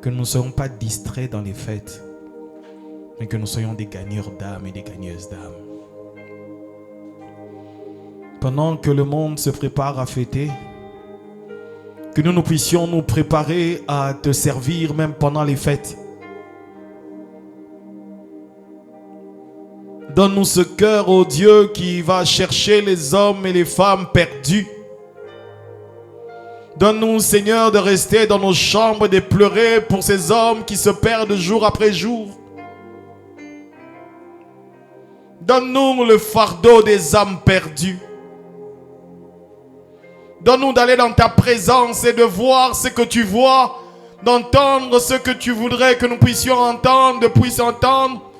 que nous ne soyons pas distraits dans les fêtes, mais que nous soyons des gagneurs d'âme et des gagneuses d'âme. Pendant que le monde se prépare à fêter, que nous puissions nous préparer à te servir même pendant les fêtes. Donne-nous ce cœur, ô Dieu, qui va chercher les hommes et les femmes perdus. Donne-nous, Seigneur, de rester dans nos chambres et de pleurer pour ces hommes qui se perdent jour après jour. Donne-nous le fardeau des âmes perdues. Donne-nous d'aller dans ta présence et de voir ce que tu vois, d'entendre ce que tu voudrais que nous puissions entendre, de puissions entendre.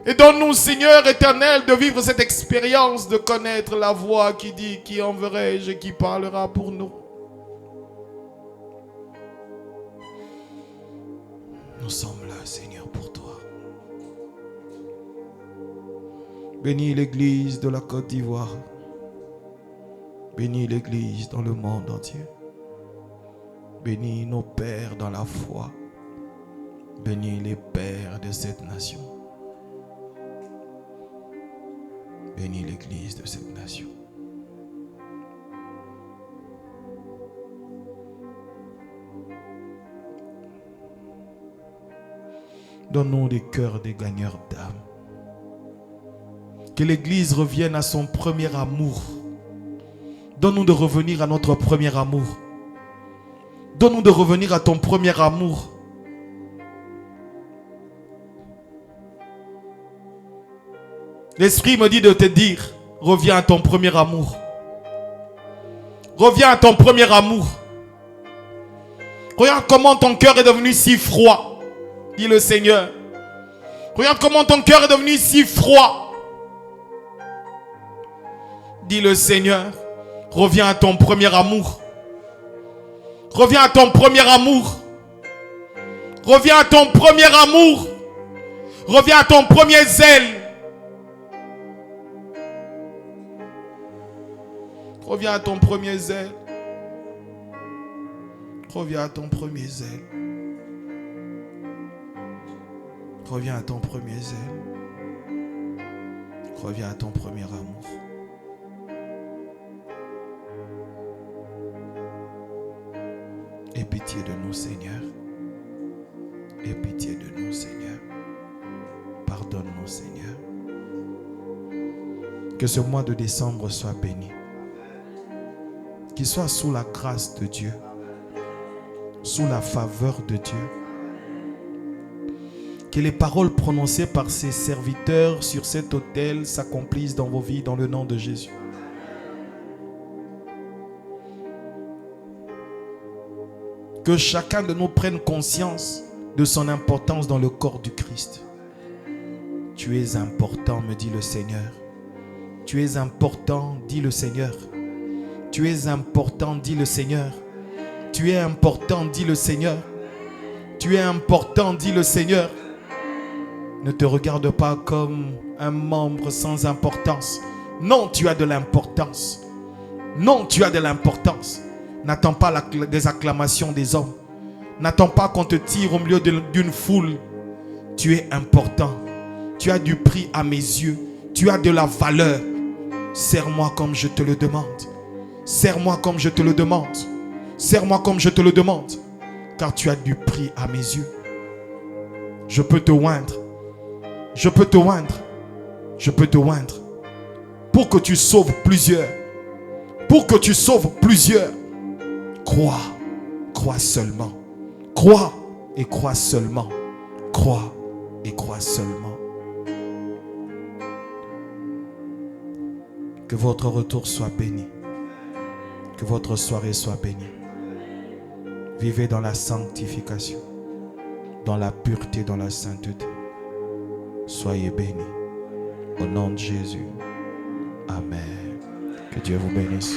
Et donne-nous, Seigneur éternel, de vivre cette expérience, de connaître la voix qui dit, qui enverrai-je et qui parlera pour nous. Nous sommes là, Seigneur, pour toi. Bénis l'Église de la Côte d'Ivoire. Bénis l'Église dans le monde entier. Bénis nos pères dans la foi. Bénis les pères de cette nation. Bénis l'Église de cette nation. Donne-nous des cœurs des gagneurs d'âme. Que l'Église revienne à son premier amour. Donne-nous de revenir à notre premier amour. Donne-nous de revenir à ton premier amour. L'Esprit me dit de te dire, reviens à ton premier amour. Reviens à ton premier amour. Regarde comment ton cœur est devenu si froid, dit le Seigneur. Regarde comment ton cœur est devenu si froid, dit le Seigneur. Reviens à ton premier amour. Reviens à ton premier amour. Reviens à ton premier amour. Reviens à ton premier zèle. Reviens à ton premier zèle. Reviens à ton premier zèle. Reviens à ton premier zèle. Reviens à ton premier amour. Aie pitié de nous, Seigneur. Aie pitié de nous, Seigneur. Pardonne-nous, Seigneur. Que ce mois de décembre soit béni. Qu'il soit sous la grâce de Dieu. Sous la faveur de Dieu. Que les paroles prononcées par ses serviteurs sur cet autel s'accomplissent dans vos vies dans le nom de Jésus. Que chacun de nous prenne conscience de son importance dans le corps du Christ. Tu es important, me dit le Seigneur. Tu es important, dit le Seigneur. Tu es important, dit le Seigneur. Tu es important, dit le Seigneur. Tu es important, dit le Seigneur. Ne te regarde pas comme un membre sans importance. Non, tu as de l'importance. Non, tu as de l'importance. N'attends pas des acclamations des hommes. N'attends pas qu'on te tire au milieu d'une foule. Tu es important. Tu as du prix à mes yeux. Tu as de la valeur. Serre-moi comme je te le demande. Serre-moi comme je te le demande. Serre-moi comme je te le demande. Car tu as du prix à mes yeux. Je peux te oindre. Je peux te oindre. Je peux te oindre. Pour que tu sauves plusieurs. Pour que tu sauves plusieurs. Crois. Crois seulement. Crois et crois seulement. Crois et crois seulement. Que votre retour soit béni. Que votre soirée soit bénie. Vivez dans la sanctification, dans la pureté, dans la sainteté. Soyez bénis. Au nom de Jésus. Amen. Que Dieu vous bénisse.